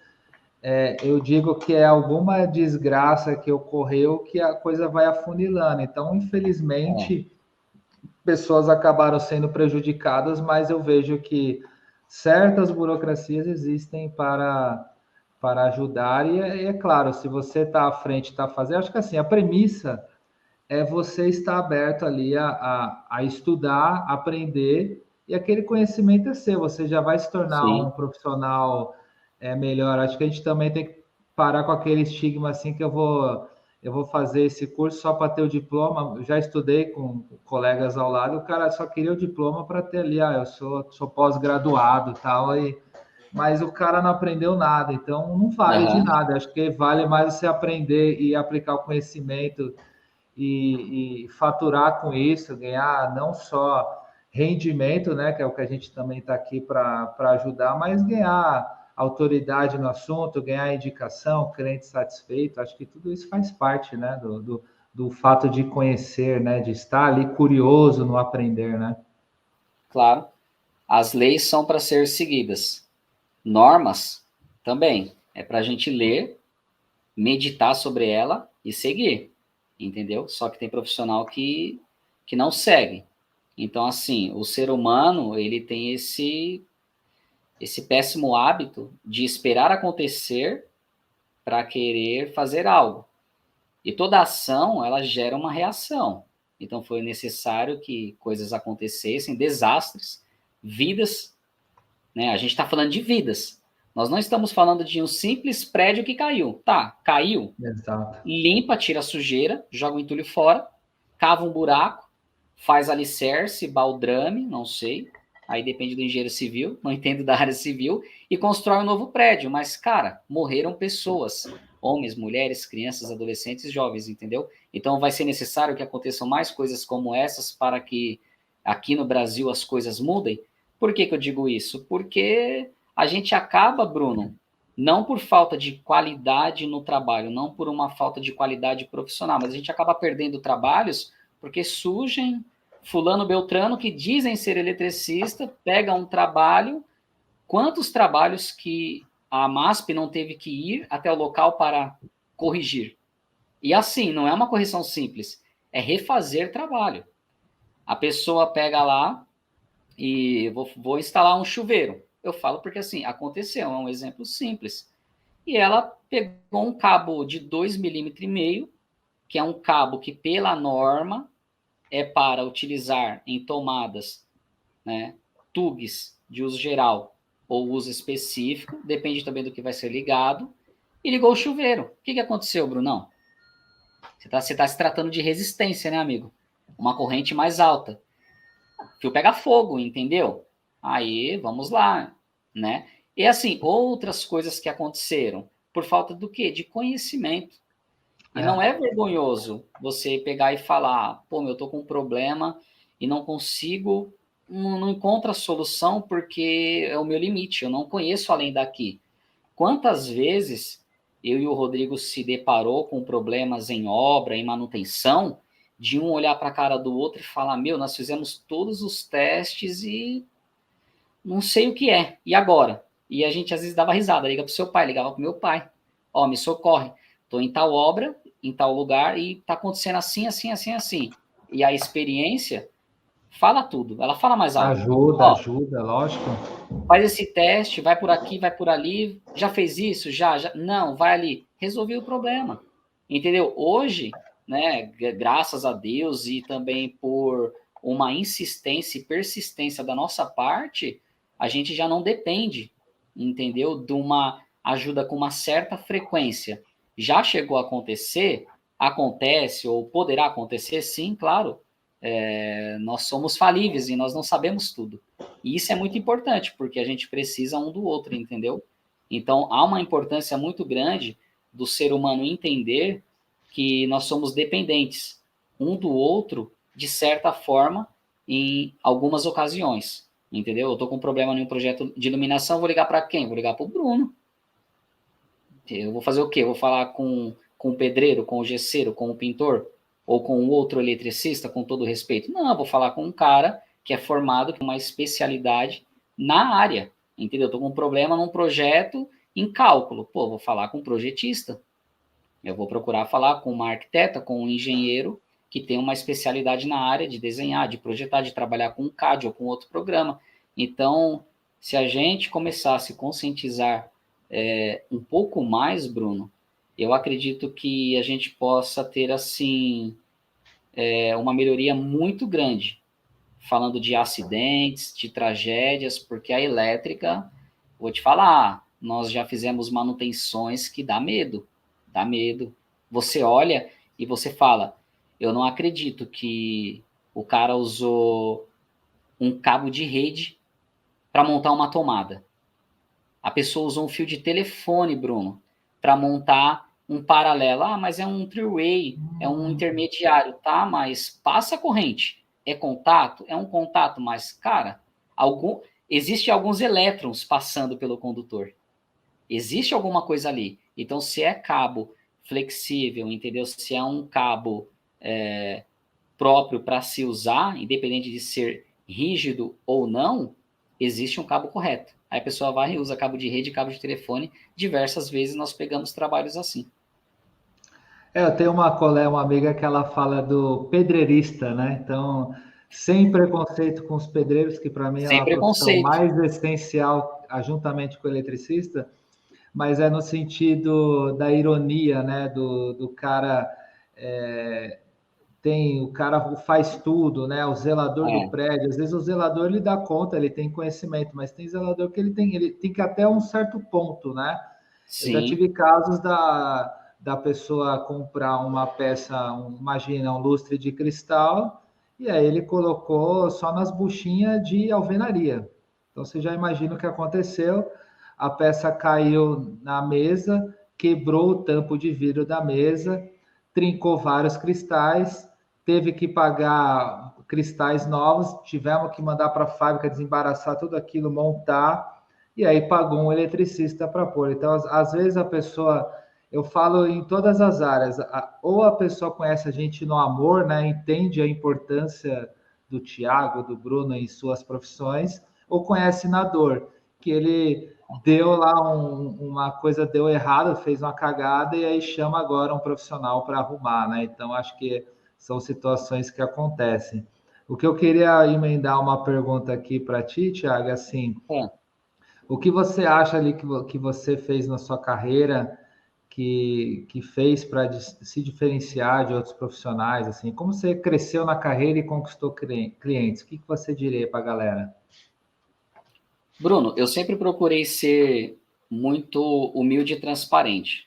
eu digo que é alguma desgraça que ocorreu que a coisa vai afunilando. Então, é, infelizmente, pessoas acabaram sendo prejudicadas, mas eu vejo que certas burocracias existem para ajudar, e é claro, se você está à frente, está fazendo, acho que assim, a premissa é você estar aberto ali a estudar, aprender, e aquele conhecimento é seu, você já vai se tornar um sim. profissional melhor. Acho que a gente também tem que parar com aquele estigma assim que eu vou fazer esse curso só para ter o diploma. Eu já estudei com colegas ao lado, o cara só queria o diploma para ter ali, eu sou pós-graduado e tal, e mas o cara não aprendeu nada, então não vale de nada. Acho que vale mais você aprender e aplicar o conhecimento e faturar com isso, ganhar não só rendimento, né, que é o que a gente também está aqui para ajudar, mas ganhar autoridade no assunto, ganhar indicação, cliente satisfeito. Acho que tudo isso faz parte, né, do fato de conhecer, né, de estar ali curioso no aprender, né? Claro. As leis são para ser seguidas. Normas também. É para a gente ler, meditar sobre ela e seguir. Entendeu? Só que tem profissional que não segue. Então, assim, o ser humano, ele tem esse péssimo hábito de esperar acontecer para querer fazer algo. E toda ação, ela gera uma reação. Então, foi necessário que coisas acontecessem, desastres, vidas, né? A gente está falando de vidas. Nós não estamos falando de um simples prédio que caiu. Tá, caiu. Exato. Limpa, tira a sujeira, joga o entulho fora, cava um buraco, faz alicerce, baldrame, não sei. Aí depende do engenheiro civil, não entendo da área civil, e constrói um novo prédio. Mas, cara, morreram pessoas. Homens, mulheres, crianças, adolescentes, jovens, entendeu? Então vai ser necessário que aconteçam mais coisas como essas para que aqui no Brasil as coisas mudem. Por que eu digo isso? Porque a gente acaba, Bruno, não por falta de qualidade no trabalho, não por uma falta de qualidade profissional, mas a gente acaba perdendo trabalhos porque surgem fulano beltrano que dizem ser eletricista, pega um trabalho, quantos trabalhos que a MASP não teve que ir até o local para corrigir? E assim, não é uma correção simples, é refazer trabalho. A pessoa pega lá e vou instalar um chuveiro. Eu falo porque assim, aconteceu, é um exemplo simples. E ela pegou um cabo de 2,5 milímetros, que é um cabo que, pela norma, é para utilizar em tomadas, né, TUGs de uso geral ou uso específico, depende também do que vai ser ligado, e ligou o chuveiro. O que aconteceu, Brunão? Você tá se tratando de resistência, né, amigo? Uma corrente mais alta. O fio pega fogo, entendeu? Aí, vamos lá, né? E assim, outras coisas que aconteceram, por falta do quê? De conhecimento. E não é vergonhoso você pegar e falar, pô, eu tô com um problema e não consigo, não encontro a solução porque é o meu limite, eu não conheço além daqui. Quantas vezes eu e o Rodrigo se deparou com problemas em obra, em manutenção, de um olhar para a cara do outro e falar, meu, nós fizemos todos os testes e não sei o que é, e agora? E a gente às vezes dava risada, liga pro seu pai, ligava pro meu pai, ó, me socorre, tô em tal obra, em tal lugar, e tá acontecendo assim, assim, assim, assim. E a experiência fala tudo, ela fala mais alto. Ajuda, Ó, ajuda, lógico. faz esse teste, vai por aqui, vai por ali, já fez isso? Já? Não, vai ali. Resolvi o problema. Entendeu? Hoje, né, graças a Deus e também por uma insistência e persistência da nossa parte, a gente já não depende, entendeu? De uma ajuda com uma certa frequência. Já chegou a acontecer? Acontece ou poderá acontecer? Sim, claro. Nós somos falíveis e nós não sabemos tudo. E isso é muito importante, porque a gente precisa um do outro, entendeu? Então, há uma importância muito grande do ser humano entender que nós somos dependentes um do outro, de certa forma, em algumas ocasiões, entendeu? Eu estou com um problema em um projeto de iluminação, vou ligar para quem? Vou ligar para o Bruno. Eu vou fazer o quê? Vou falar com o pedreiro, com o gesseiro, com o pintor? Ou com o outro eletricista, com todo respeito? Não, eu vou falar com um cara que é formado com uma especialidade na área, entendeu? Estou com um problema num projeto em cálculo. Pô, vou falar com um projetista. Eu vou procurar falar com uma arquiteta, com um engenheiro que tem uma especialidade na área de desenhar, de projetar, de trabalhar com um CAD ou com outro programa. Então, se a gente começar a se conscientizar um pouco mais, Bruno, eu acredito que a gente possa ter, assim, uma melhoria muito grande, falando de acidentes, de tragédias, porque a elétrica, vou te falar, nós já fizemos manutenções que dá medo, dá medo. Você olha e você fala, eu não acredito que o cara usou um cabo de rede para montar uma tomada. A pessoa usou um fio de telefone, Bruno, para montar um paralelo. Ah, mas é um three-way, é um intermediário, tá? Mas passa a corrente. É contato? É um contato, mas, cara, existe alguns elétrons passando pelo condutor. Existe alguma coisa ali. Então, se é cabo flexível, entendeu? Se é um cabo próprio para se usar, independente de ser rígido ou não, existe um cabo correto. Aí a pessoa vai e usa cabo de rede, cabo de telefone. Diversas vezes nós pegamos trabalhos assim. Eu tenho uma colega, uma amiga que ela fala do pedreirista, né? Então, sem preconceito com os pedreiros, que para mim é Sem uma profissão preconceito. mais essencial, juntamente com o eletricista, mas é no sentido da ironia, né? Do cara tem o cara faz tudo, né? O zelador do É, prédio, às vezes o zelador ele dá conta, ele tem conhecimento, mas tem zelador que ele tem que ir até um certo ponto, né? Eu já sim. tive casos da pessoa comprar uma peça, imagina, um lustre de cristal, e aí ele colocou só nas buchinhas de alvenaria. Então você já imagina o que aconteceu. A peça caiu na mesa, quebrou o tampo de vidro da mesa, trincou vários cristais, teve que pagar cristais novos, tivemos que mandar para a fábrica desembaraçar tudo aquilo, montar, e aí pagou um eletricista para pôr. Então, às vezes a pessoa, eu falo em todas as áreas, ou a pessoa conhece a gente no amor, né, entende a importância do Tiago, do Bruno em suas profissões, ou conhece na dor, que ele deu lá uma coisa deu errado, fez uma cagada e aí chama agora um profissional para arrumar, né? Então acho que são situações que acontecem. O que eu queria emendar uma pergunta aqui para ti, Tiago, assim, É. o que você acha ali que você fez na sua carreira que fez para se diferenciar de outros profissionais, assim, como você cresceu na carreira e conquistou clientes? O que você diria para a galera? Bruno, eu sempre procurei ser muito humilde e transparente,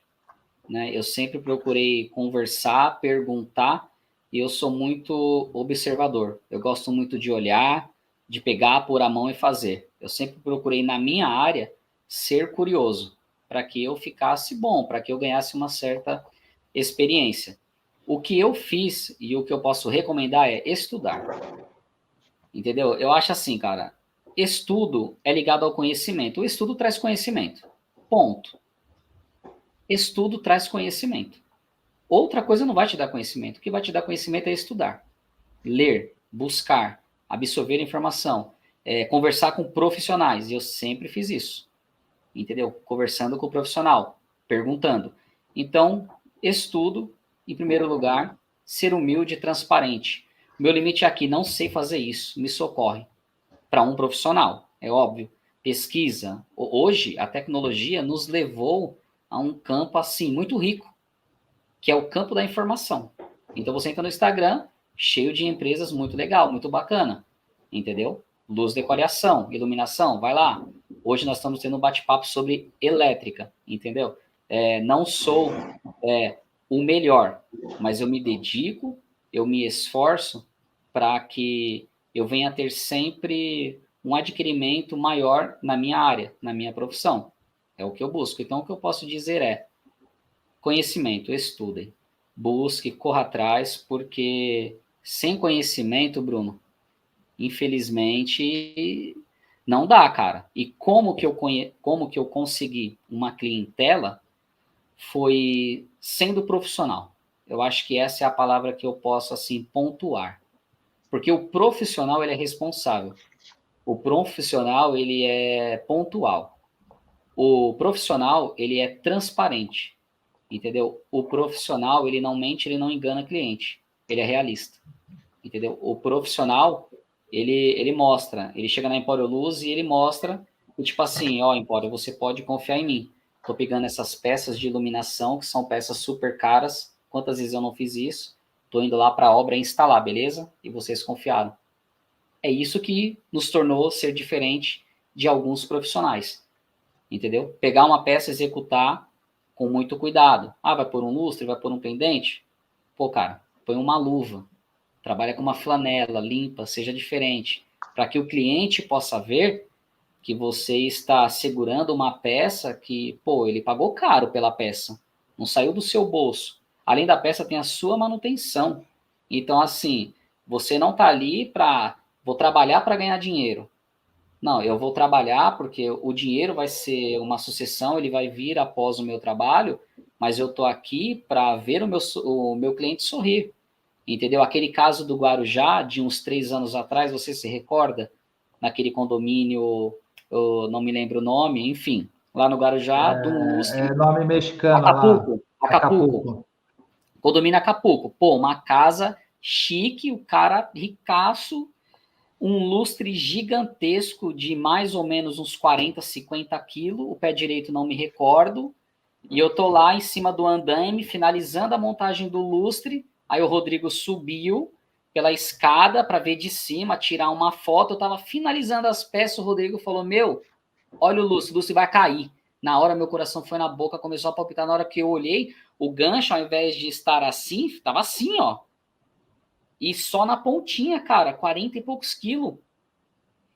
né? Eu sempre procurei conversar, perguntar, e eu sou muito observador. Eu gosto muito de olhar, de pegar, pôr a mão e fazer. Eu sempre procurei, na minha área, ser curioso, para que eu ficasse bom, para que eu ganhasse uma certa experiência. O que eu fiz e o que eu posso recomendar é estudar, entendeu? Eu acho assim, cara, estudo é ligado ao conhecimento. O estudo traz conhecimento. Ponto. Estudo traz conhecimento. Outra coisa não vai te dar conhecimento. O que vai te dar conhecimento é estudar, ler, buscar, absorver informação, conversar com profissionais. E eu sempre fiz isso, entendeu? Conversando com o profissional, perguntando. Então, estudo, em primeiro lugar, ser humilde e transparente. Meu limite é aqui, não sei fazer isso, me socorre. Para um profissional, é óbvio. Pesquisa. Hoje, a tecnologia nos levou a um campo assim muito rico, que é o campo da informação. Então você entra no Instagram, cheio de empresas muito legal, muito bacana, entendeu? Luz, decoração, iluminação, vai lá. Hoje nós estamos tendo um bate-papo sobre elétrica, entendeu? Não sou o melhor, mas eu me dedico, eu me esforço para que eu venha a ter sempre um adquirimento maior na minha área, na minha profissão. É o que eu busco. Então, o que eu posso dizer é: conhecimento, estudem, busque, corra atrás, porque sem conhecimento, Bruno, infelizmente não dá, cara. E como que eu consegui uma clientela foi sendo profissional. Eu acho que essa é a palavra que eu posso assim pontuar, porque o profissional ele é responsável, o profissional ele é pontual, o profissional ele é transparente. Entendeu? O profissional, ele não mente, ele não engana cliente. Ele é realista. Entendeu? O profissional, ele mostra, ele chega na Empório Luz e ele mostra, e tipo assim, ó, Empório, você pode confiar em mim. Tô pegando essas peças de iluminação, que são peças super caras. Quantas vezes eu não fiz isso? Tô indo lá para a obra instalar, beleza? E vocês confiaram. É isso que nos tornou ser diferente de alguns profissionais, entendeu? Pegar uma peça, executar com muito cuidado. Ah, vai pôr um lustre, vai pôr um pendente? Pô, cara, põe uma luva, trabalha com uma flanela limpa, seja diferente, para que o cliente possa ver que você está segurando uma peça que, pô, ele pagou caro pela peça, não saiu do seu bolso. Além da peça, tem a sua manutenção. Então, assim, você não está ali para, vou trabalhar para ganhar dinheiro. Não, eu vou trabalhar porque o dinheiro vai ser uma sucessão, ele vai vir após o meu trabalho, mas eu estou aqui para ver o meu cliente sorrir. Entendeu? Aquele caso do Guarujá, de uns 3 anos atrás, você se recorda? Naquele condomínio, eu não me lembro o nome, enfim, lá no Guarujá, de um lustre. Nome mexicano lá. Acapulco. Condomínio Acapulco. Pô, uma casa chique, o cara ricaço, um lustre gigantesco de mais ou menos uns 40, 50 quilos, o pé direito não me recordo, e eu tô lá em cima do andaime, finalizando a montagem do lustre, aí o Rodrigo subiu pela escada para ver de cima, tirar uma foto, eu tava finalizando as peças, o Rodrigo falou, meu, olha o lustre vai cair. Na hora meu coração foi na boca, começou a palpitar, na hora que eu olhei, o gancho, ao invés de estar assim, tava assim, ó. E só na pontinha, cara, 40 e poucos quilos.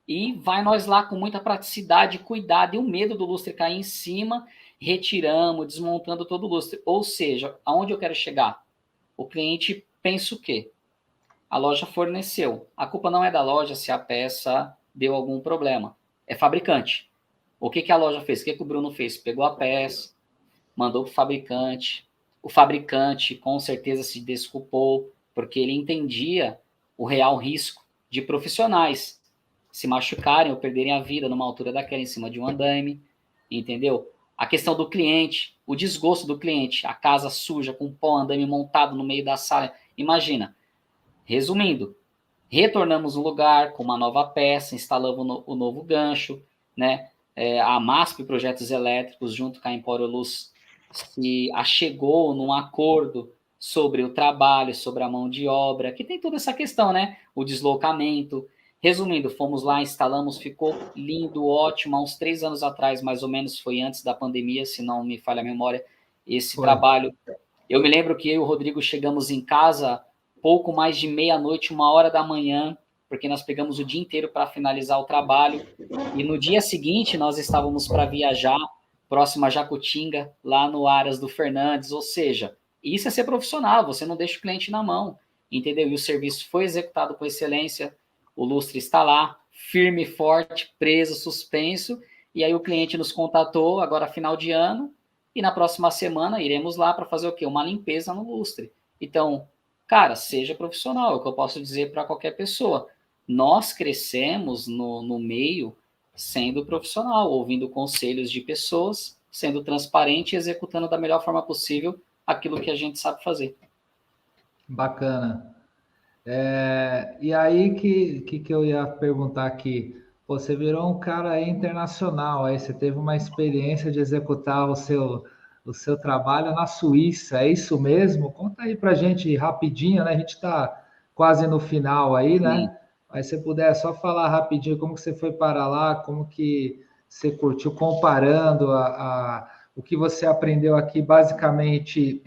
E vai nós lá com muita praticidade, cuidado e o medo do lustre cair em cima, retiramos, desmontando todo o lustre. Ou seja, aonde eu quero chegar? O cliente pensa o quê? A loja forneceu. A culpa não é da loja se a peça deu algum problema. É fabricante. O que, que a loja fez? O que, que o Bruno fez? Pegou a peça, mandou para o fabricante. O fabricante com certeza se desculpou, porque ele entendia o real risco de profissionais se machucarem ou perderem a vida numa altura daquela em cima de um andaime, entendeu? A questão do cliente, o desgosto do cliente, a casa suja, com pó, andaime montado no meio da sala. Imagina. Resumindo, retornamos no lugar com uma nova peça, instalamos o novo gancho, né? A MASP Projetos Elétricos, junto com a Empório Luz, se achegou num acordo sobre o trabalho, sobre a mão de obra, que tem toda essa questão, né? O deslocamento. Resumindo, fomos lá, instalamos, ficou lindo, ótimo. Há uns 3 anos atrás, mais ou menos, foi antes da pandemia, se não me falha a memória, esse trabalho. Eu me lembro que eu e o Rodrigo chegamos em casa pouco mais de meia-noite, 1h da manhã, porque nós pegamos o dia inteiro para finalizar o trabalho. E no dia seguinte, nós estávamos para viajar próximo a Jacutinga, lá no Aras do Fernandes. Ou seja, isso é ser profissional, você não deixa o cliente na mão, entendeu? E o serviço foi executado com excelência, o lustre está lá, firme e forte, preso, suspenso, e aí o cliente nos contatou, agora final de ano, e na próxima semana iremos lá para fazer o quê? Uma limpeza no lustre. Então, cara, seja profissional, é o que eu posso dizer para qualquer pessoa. Nós crescemos no meio sendo profissional, ouvindo conselhos de pessoas, sendo transparente e executando da melhor forma possível aquilo que a gente sabe fazer. Bacana. E aí que eu ia perguntar aqui, você virou um cara internacional, aí você teve uma experiência de executar o seu trabalho na Suíça, é isso mesmo? Conta aí pra gente rapidinho, né? A gente está quase no final aí, né? Sim. Mas se você puder só falar rapidinho como que você foi para lá, como que você curtiu, comparando o que você aprendeu aqui, basicamente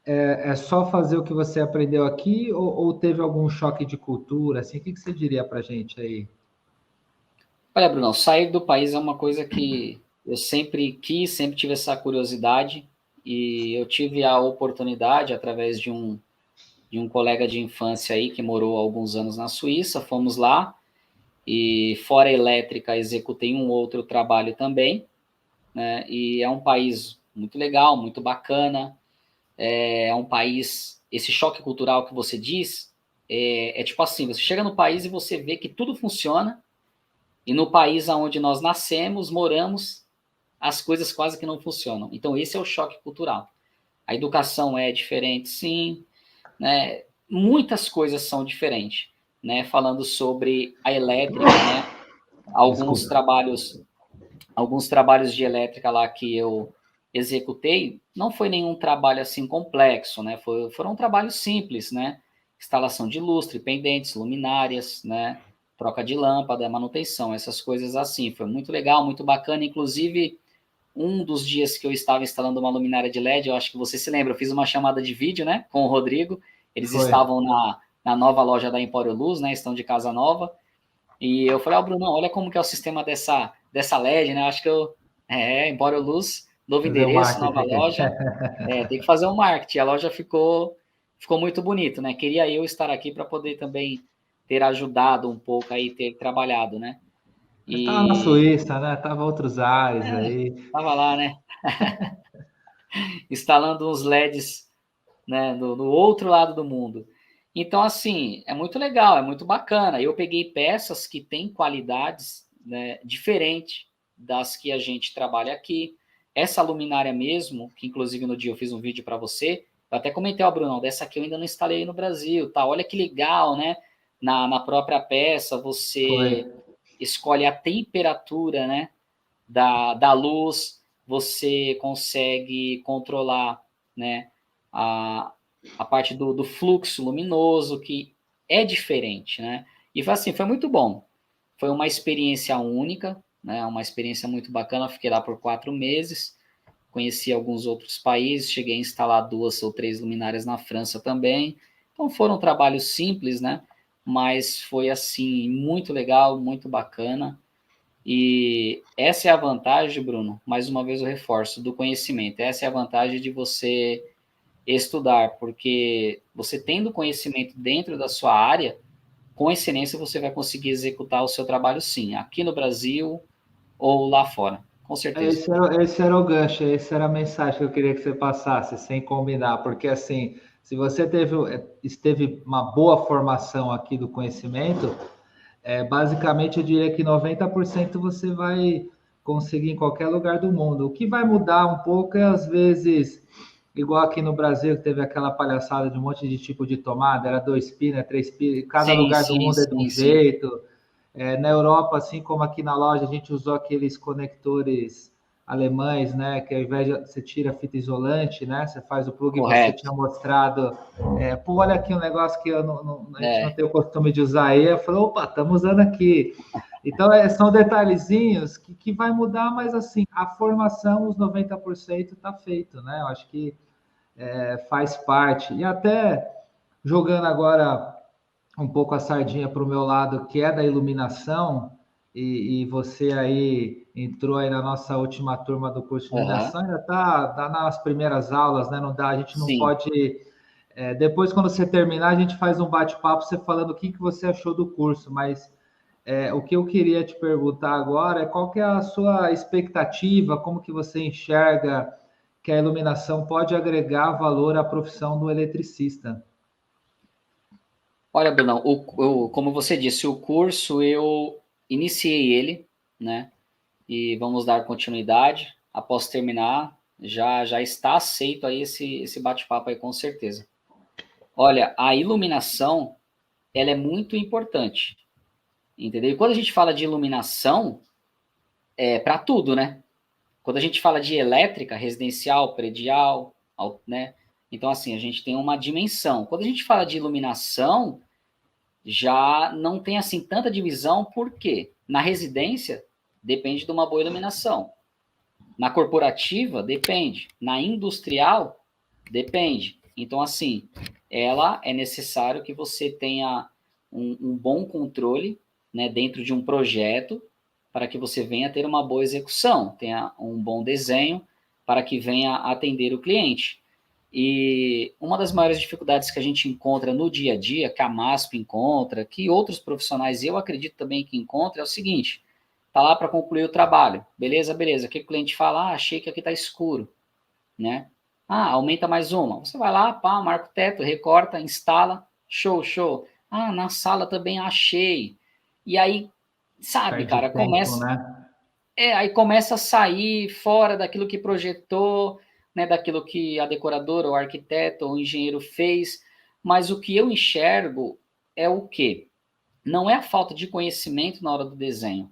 é só fazer o que você aprendeu aqui ou teve algum choque de cultura? Assim, o que você diria para a gente aí? Olha, Bruno, sair do país é uma coisa que eu sempre quis, sempre tive essa curiosidade e eu tive a oportunidade, através de um colega de infância aí que morou há alguns anos na Suíça, fomos lá e fora elétrica executei um outro trabalho também, né? E é um país muito legal, muito bacana, é um país, esse choque cultural que você diz, é tipo assim, você chega no país e você vê que tudo funciona, e no país onde nós nascemos, moramos, as coisas quase que não funcionam. Então esse é o choque cultural. A educação é diferente, sim, né? Muitas coisas são diferentes, né? Falando sobre a elétrica, né? Alguns Desculpa. trabalhos de elétrica lá que eu executei, não foi nenhum trabalho assim complexo, né? Foram trabalhos simples, né? Instalação de lustre, pendentes, luminárias, né? Troca de lâmpada, manutenção, essas coisas assim. Foi muito legal, muito bacana. Inclusive, um dos dias que eu estava instalando uma luminária de LED, eu acho que você se lembra, eu fiz uma chamada de vídeo, né? Com o Rodrigo. Eles Foi. estavam na nova loja da Empório Luz, né? Estão de casa nova. E eu falei, Bruno, olha como que é o sistema dessa LED, né? Acho que embora o Luz, novo Fazer o endereço, marketing nova aqui. loja, tem que fazer um marketing. A loja ficou muito bonito, né? Queria eu estar aqui para poder também ter ajudado um pouco aí, ter trabalhado, né? Estava na E Suíça, né? Tava outros ares aí. tava lá, né? Instalando uns LEDs, né, no outro lado do mundo. Então, assim, é muito legal, é muito bacana. Eu peguei peças que têm qualidades, né, diferentes das que a gente trabalha aqui. Essa luminária mesmo, que inclusive no dia eu fiz um vídeo para você, eu até comentei, Bruno, dessa aqui eu ainda não instalei no Brasil, tá? Olha que legal, né? Na própria peça Foi. você escolhe a temperatura, né, da luz, você consegue controlar, né, a, a parte do fluxo luminoso, que é diferente, né? E assim, foi muito bom. Foi uma experiência única, né? Uma experiência muito bacana. Fiquei lá por 4 meses, conheci alguns outros países, cheguei a instalar 2 ou 3 luminárias na França também. Então foram trabalhos simples, né? Mas foi assim muito legal, muito bacana. E essa é a vantagem, Bruno, mais uma vez eu reforço, do conhecimento. Essa é a vantagem de você estudar, porque você tendo conhecimento dentro da sua área, com excelência você vai conseguir executar o seu trabalho sim, aqui no Brasil ou lá fora, com certeza. Esse era o gancho, essa era a mensagem que eu queria que você passasse, sem combinar, porque assim, se você esteve uma boa formação aqui do conhecimento, basicamente eu diria que 90% você vai conseguir em qualquer lugar do mundo. O que vai mudar um pouco é, às vezes, igual aqui no Brasil, que teve aquela palhaçada de um monte de tipo de tomada, era 2 pinos, 3 pinos, cada Sim, lugar do sim, mundo é de um sim, sim. jeito. Na Europa, assim como aqui na loja, a gente usou aqueles conectores alemães, né? Que ao invés de você tira a fita isolante, né? Você faz o plug, você Correto. tinha mostrado. Pô, olha aqui um negócio que a gente não É, tem o costume de usar aí. Eu falei, opa, estamos usando aqui. Então, são detalhezinhos que vai mudar, mas assim, a formação, os 90% está feito, né? Eu acho que faz parte. E até jogando agora um pouco a sardinha para o meu lado, que é da iluminação, e você aí entrou aí na nossa última turma do curso de aham, iluminação, ainda tá nas primeiras aulas, né? Não dá, a gente não sim. pode. Depois, quando você terminar, a gente faz um bate-papo, você falando o que você achou do curso, mas o que eu queria te perguntar agora é qual que é a sua expectativa, como que você enxerga que a iluminação pode agregar valor à profissão do eletricista. Olha, Brunão, como você disse, o curso eu iniciei ele, né? E vamos dar continuidade. Após terminar, já está aceito aí esse bate-papo aí com certeza. Olha, a iluminação, ela é muito importante, entendeu? E quando a gente fala de iluminação, é para tudo, né? Quando a gente fala de elétrica, residencial, predial, né? Então, assim, a gente tem uma dimensão. Quando a gente fala de iluminação, já não tem, assim, tanta divisão, porque na residência, depende de uma boa iluminação. Na corporativa, depende. Na industrial, depende. Então, assim, ela é necessário que você tenha um bom controle, né, dentro de um projeto para que você venha ter uma boa execução, tenha um bom desenho para que venha atender o cliente. E uma das maiores dificuldades que a gente encontra no dia a dia, que a MASP encontra, que outros profissionais eu acredito também que encontra, é o seguinte: tá lá para concluir o trabalho. Beleza, beleza. O que o cliente fala? Ah, achei que aqui tá escuro, né? Ah, aumenta mais uma. Você vai lá, pá, marca o teto, recorta, instala, show, show. Ah, na sala também achei. E aí, sabe, Perde cara, tempo, né? aí começa a sair fora daquilo que projetou, né, daquilo que a decoradora, o arquiteto, ou o engenheiro fez. Mas o que eu enxergo é o quê? Não é a falta de conhecimento na hora do desenho,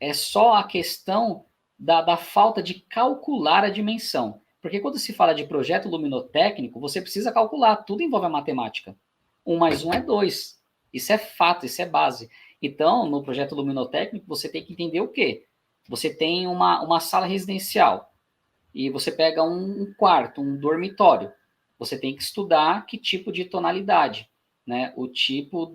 é só a questão da falta de calcular a dimensão. Porque quando se fala de projeto luminotécnico, você precisa calcular, tudo envolve a matemática. 1 mais 1 é 2. Isso é fato, isso é base. Então, no projeto luminotécnico, você tem que entender o quê? Você tem uma sala residencial e você pega um quarto, um dormitório. Você tem que estudar que tipo de tonalidade, né? O tipo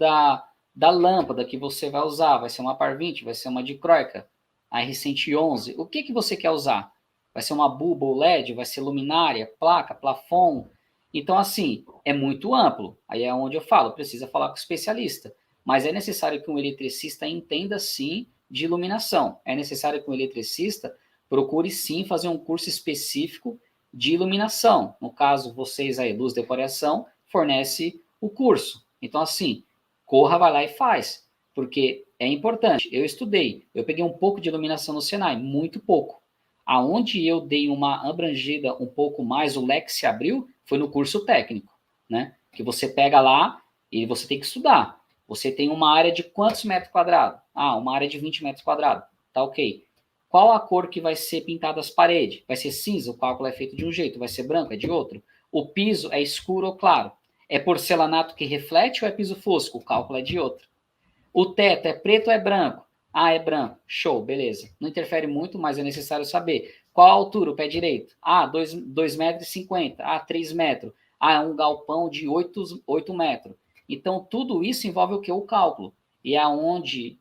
da lâmpada que você vai usar. Vai ser uma par 20, vai ser uma dicróica, a R111. O que você quer usar? Vai ser uma bulba ou LED? Vai ser luminária, placa, plafon? Então, assim, é muito amplo. Aí é onde eu falo, precisa falar com o especialista. Mas é necessário que um eletricista entenda, sim, de iluminação. É necessário que um eletricista procure, sim, fazer um curso específico de iluminação. No caso, vocês aí, Luz Decoração, fornece o curso. Então, assim, corra, vai lá e faz. Porque é importante. Eu estudei, eu peguei um pouco de iluminação no Senai, muito pouco. Aonde eu dei uma abrangida um pouco mais, o leque se abriu, foi no curso técnico, né? Que você pega lá e você tem que estudar. Você tem uma área de quantos metros quadrados? Ah, uma área de 20 metros quadrados. Tá ok. Qual a cor que vai ser pintada as paredes? Vai ser cinza, o cálculo é feito de um jeito. Vai ser branco, é de outro. O piso é escuro ou claro? É porcelanato que reflete ou é piso fosco? O cálculo é de outro. O teto é preto ou é branco? Ah, é branco. Show, beleza. Não interfere muito, mas é necessário saber. Qual a altura, o pé direito? Ah, 2,50 metros. Ah, 3 metros. Ah, é um galpão de 8 metros. Então, tudo isso envolve o que? O cálculo. E é onde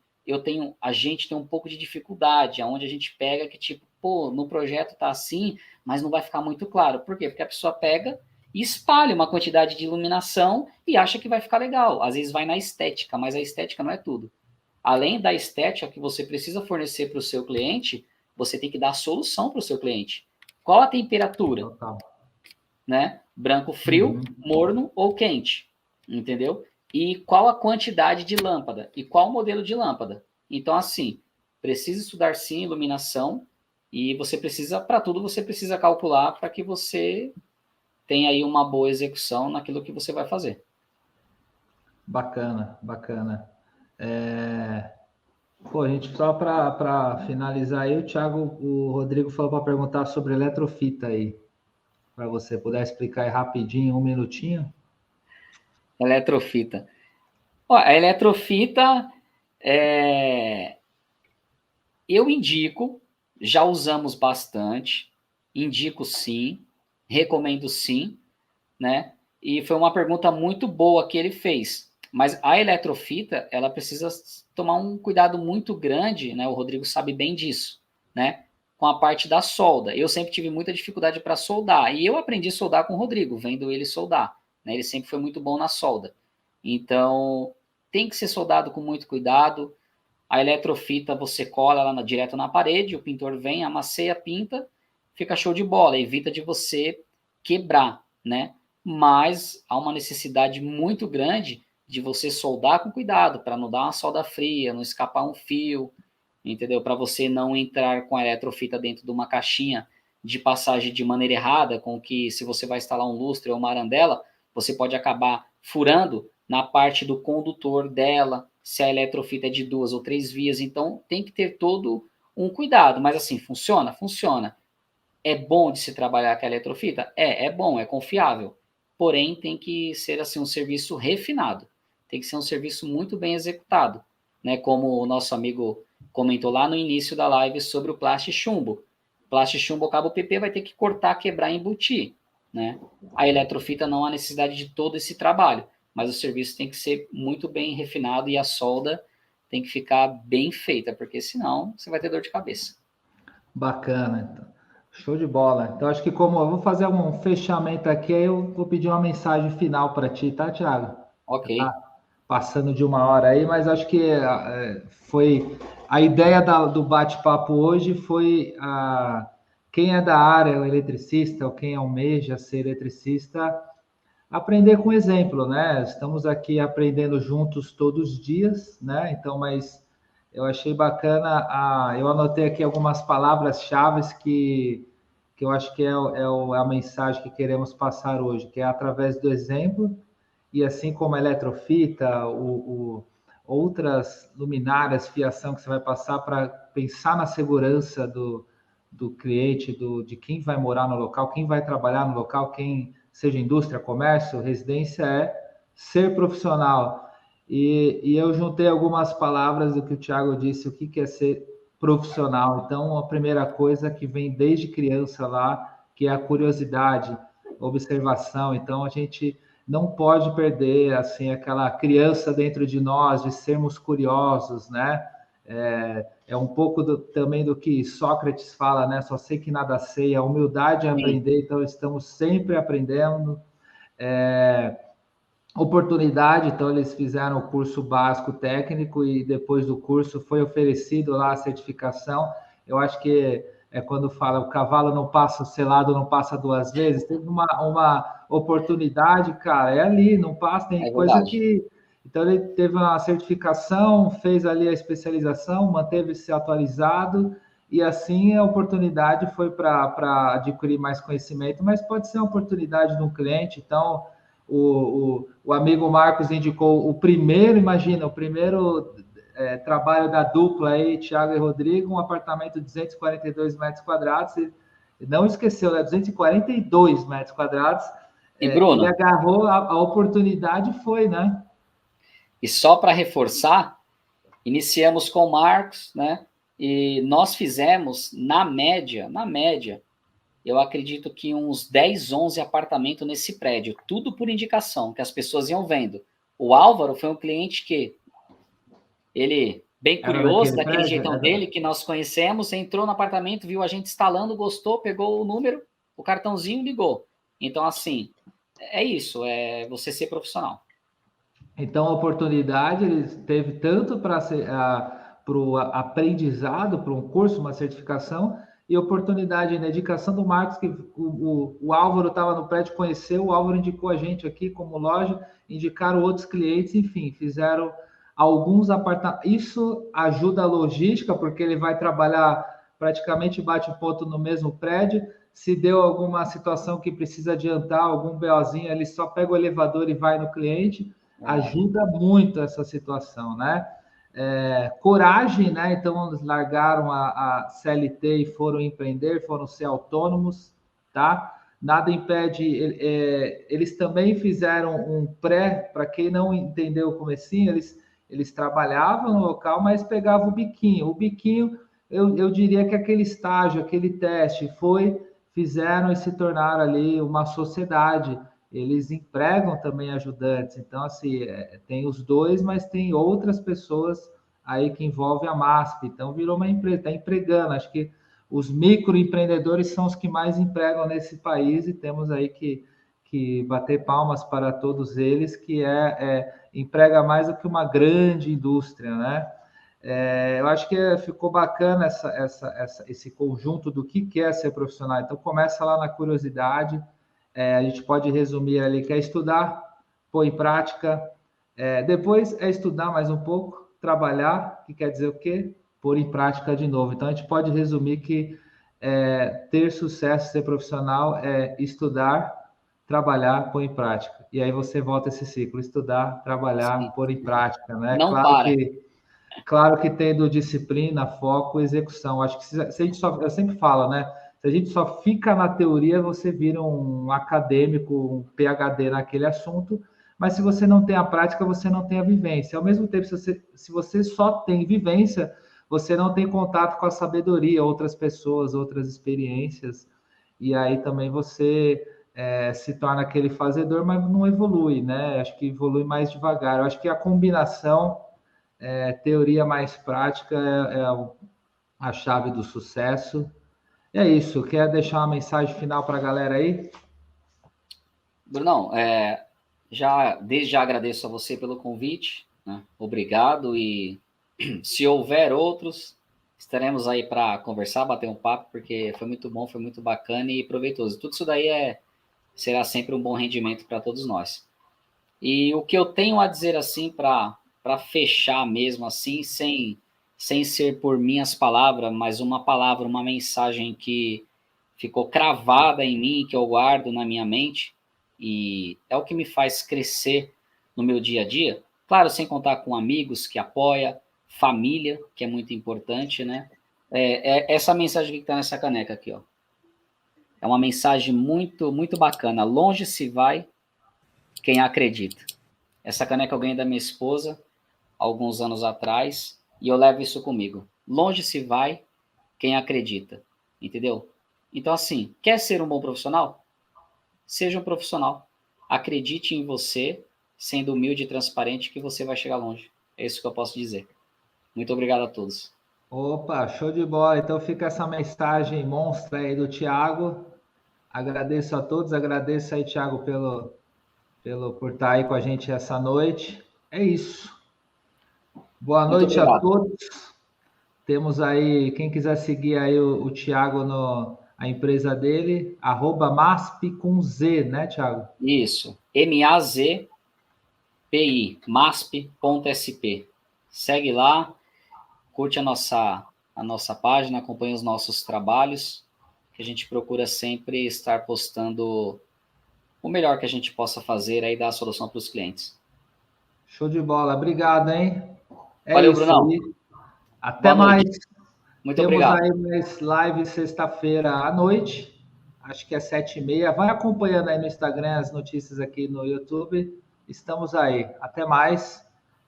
a gente tem um pouco de dificuldade, aonde a gente pega que, tipo, pô, no projeto tá assim, mas não vai ficar muito claro. Por quê? Porque a pessoa pega e espalha uma quantidade de iluminação e acha que vai ficar legal. Às vezes vai na estética, mas a estética não é tudo. Além da estética que você precisa fornecer para o seu cliente, você tem que dar a solução para o seu cliente. Qual a temperatura? Total. Né? Branco frio, morno ou quente, entendeu? E qual a quantidade de lâmpada? E qual o modelo de lâmpada? Então, assim, precisa estudar sim iluminação e você precisa, para tudo, você precisa calcular para que você tenha aí uma boa execução naquilo que você vai fazer. Bacana, bacana. Pô, a gente só para finalizar aí, o Rodrigo falou para perguntar sobre eletrofita aí, para você puder explicar aí rapidinho, um minutinho. Eletrofita. Ó, a eletrofita, eu indico, já usamos bastante, indico sim, recomendo sim, né? E foi uma pergunta muito boa que ele fez. Mas a eletrofita, ela precisa tomar um cuidado muito grande, né? O Rodrigo sabe bem disso, né? Com a parte da solda. Eu sempre tive muita dificuldade para soldar. E eu aprendi a soldar com o Rodrigo, vendo ele soldar. Né? Ele sempre foi muito bom na solda. Então, tem que ser soldado com muito cuidado. A eletrofita você cola ela direto na parede, o pintor vem, amasseia, pinta, fica show de bola, evita de você quebrar, né? Mas há uma necessidade muito grande de você soldar com cuidado, para não dar uma solda fria, não escapar um fio, entendeu? Para você não entrar com a eletrofita dentro de uma caixinha de passagem de maneira errada, com que se você vai instalar um lustre ou uma arandela, você pode acabar furando na parte do condutor dela, se a eletrofita é de 2 ou 3 vias, então tem que ter todo um cuidado, mas assim, funciona? Funciona. É bom de se trabalhar com a eletrofita? É bom, é confiável, porém tem que ser assim um serviço refinado, tem que ser um serviço muito bem executado, né? Como o nosso amigo comentou lá no início da live sobre o plástico chumbo. Plástico chumbo, cabo PP vai ter que cortar, quebrar e embutir, né? A eletrofita não há necessidade de todo esse trabalho, mas o serviço tem que ser muito bem refinado e a solda tem que ficar bem feita, porque senão você vai ter dor de cabeça. Bacana, então. Show de bola. Então, acho que como eu vou fazer um fechamento aqui, aí eu vou pedir uma mensagem final para ti, tá, Thiago? Ok. Tá passando de uma hora aí, mas acho que foi a ideia do bate-papo hoje foi quem é da área, o eletricista, ou quem almeja ser eletricista, aprender com exemplo, né? Estamos aqui aprendendo juntos todos os dias, né? Então, mas eu achei bacana, eu anotei aqui algumas palavras-chave que eu acho que a mensagem que queremos passar hoje, que é através do exemplo, e assim como a eletrofita, outras luminárias, fiação que você vai passar para pensar na segurança do cliente, de quem vai morar no local, quem vai trabalhar no local, quem seja indústria, comércio, residência, é ser profissional. E eu juntei algumas palavras do que o Thiago disse, o que é ser profissional. Então, a primeira coisa que vem desde criança lá, que é a curiosidade, observação. Então, a gente não pode perder, assim, aquela criança dentro de nós, de sermos curiosos, né? É um pouco também do que Sócrates fala, né? Só sei que nada sei, a humildade é aprender, então estamos sempre aprendendo. Oportunidade, então eles fizeram o curso básico técnico e depois do curso foi oferecido lá a certificação. Eu acho que é quando fala o cavalo não passa, o selado não passa duas vezes. Teve uma oportunidade, cara, é ali, não passa, tem coisa verdade. que. Então ele teve uma certificação, fez ali a especialização, manteve-se atualizado e assim a oportunidade foi para adquirir mais conhecimento, mas pode ser uma oportunidade de um cliente, então o amigo Marcos indicou o primeiro, imagina, o primeiro trabalho da dupla aí, Thiago e Rodrigo, um apartamento de 242 metros quadrados, e não esqueceu, né? 242 metros quadrados. E Ele Bruno, agarrou a oportunidade e foi, né? e só para reforçar, iniciamos com o Marcos, né? E nós fizemos, na média, eu acredito que uns 10, 11 apartamentos nesse prédio, tudo por indicação, que as pessoas iam vendo. O Álvaro foi um cliente que ele, bem Era curioso, daquele daquele prédio? jeitão dele, que nós conhecemos, entrou no apartamento, viu a gente instalando, gostou, pegou o número, o cartãozinho, ligou. Então, assim, é isso, é você ser profissional. Então, a oportunidade ele teve tanto para o aprendizado, para um curso, uma certificação, e oportunidade na dedicação do Marcos, que o Álvaro estava no prédio, conheceu, o Álvaro indicou a gente aqui como loja, indicaram outros clientes, enfim, fizeram alguns apartamentos. Isso ajuda a logística, porque ele vai trabalhar praticamente bate ponto no mesmo prédio. Se deu alguma situação que precisa adiantar, algum BOzinho, ele só pega o elevador e vai no cliente, Verdade. ajuda muito essa situação, né? Coragem, né? Então, eles largaram a CLT e foram empreender, foram ser autônomos, tá? Nada impede, eles também fizeram um pré, para quem não entendeu o comecinho, eles trabalhavam no local, mas pegavam o biquinho. O biquinho, eu diria que aquele estágio, aquele teste, fizeram e se tornaram ali uma sociedade. Eles empregam também ajudantes. Então, assim, tem os dois, mas tem outras pessoas aí que envolvem a MASP. Então, virou uma empresa, está empregando. Acho que os microempreendedores são os que mais empregam nesse país e temos aí que bater palmas para todos eles, que emprega mais do que uma grande indústria, né? Eu acho que ficou bacana esse conjunto do que é ser profissional. Então, começa lá na curiosidade, a gente pode resumir ali que é estudar, pôr em prática, depois é estudar mais um pouco, trabalhar, que quer dizer o quê? Pôr em prática de novo. Então, a gente pode resumir que ter sucesso, ser profissional é estudar, trabalhar, pôr em prática. E aí você volta esse ciclo, estudar, trabalhar, Sim. pôr em prática, né? Não para. Claro que tendo disciplina, foco, execução. Acho que se a gente só, eu sempre falo, né? Se a gente só fica na teoria, você vira um acadêmico, um PhD naquele assunto, mas se você não tem a prática, você não tem a vivência. Ao mesmo tempo, se você só tem vivência, você não tem contato com a sabedoria, outras pessoas, outras experiências, e aí também você se torna aquele fazedor, mas não evolui, né? Acho que evolui mais devagar. Eu acho que a combinação teoria mais prática a chave do sucesso. É isso. Quer deixar uma mensagem final para a galera aí? Brunão, desde já agradeço a você pelo convite, né? Obrigado, e se houver outros, estaremos aí para conversar, bater um papo, porque foi muito bom, foi muito bacana e proveitoso. Tudo isso daí será sempre um bom rendimento para todos nós. E o que eu tenho a dizer assim para fechar mesmo assim, sem ser por minhas palavras, mas uma palavra, uma mensagem que ficou cravada em mim, que eu guardo na minha mente, e é o que me faz crescer no meu dia a dia. Claro, sem contar com amigos que apoia, família, que é muito importante, né? Essa mensagem que está nessa caneca aqui, ó. É uma mensagem muito, muito bacana. Longe se vai quem acredita. Essa caneca eu ganhei da minha esposa alguns anos atrás e eu levo isso comigo. Longe se vai quem acredita, entendeu? Então, assim, quer ser um bom profissional? Seja um profissional. acredite em você, sendo humilde e transparente, que você vai chegar longe. É isso que eu posso dizer. Muito obrigado a todos. Opa, show de bola. Então fica essa mensagem monstra aí do Thiago. Agradeço a todos, agradeço aí, Thiago, por estar aí com a gente essa noite. É isso. Boa Muito noite a obrigado. todos. Temos aí, quem quiser seguir aí o Thiago a empresa dele, @masp com Z, né, Thiago? Isso. MAZPI, masp.sp. Segue lá, curte a nossa página, acompanha os nossos trabalhos, que a gente procura sempre estar postando o melhor que a gente possa fazer aí, dar a solução para os clientes. Show de bola. Obrigado, hein? Valeu, Isso Brunão. aí. Até Boa mais. noite. Muito Temos obrigado. aí mais live sexta-feira à noite. Acho que é 7h30. Vai acompanhando aí no Instagram as notícias aqui no YouTube. Estamos aí. Até mais.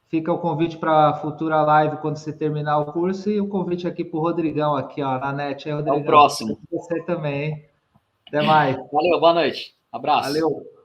Fica o convite para a futura live quando você terminar o curso e o convite aqui para o Rodrigão, aqui, ó, na net. Aí, Até o Rodrigão, próximo. você também, hein? Até mais. Valeu, boa noite. Abraço. Valeu.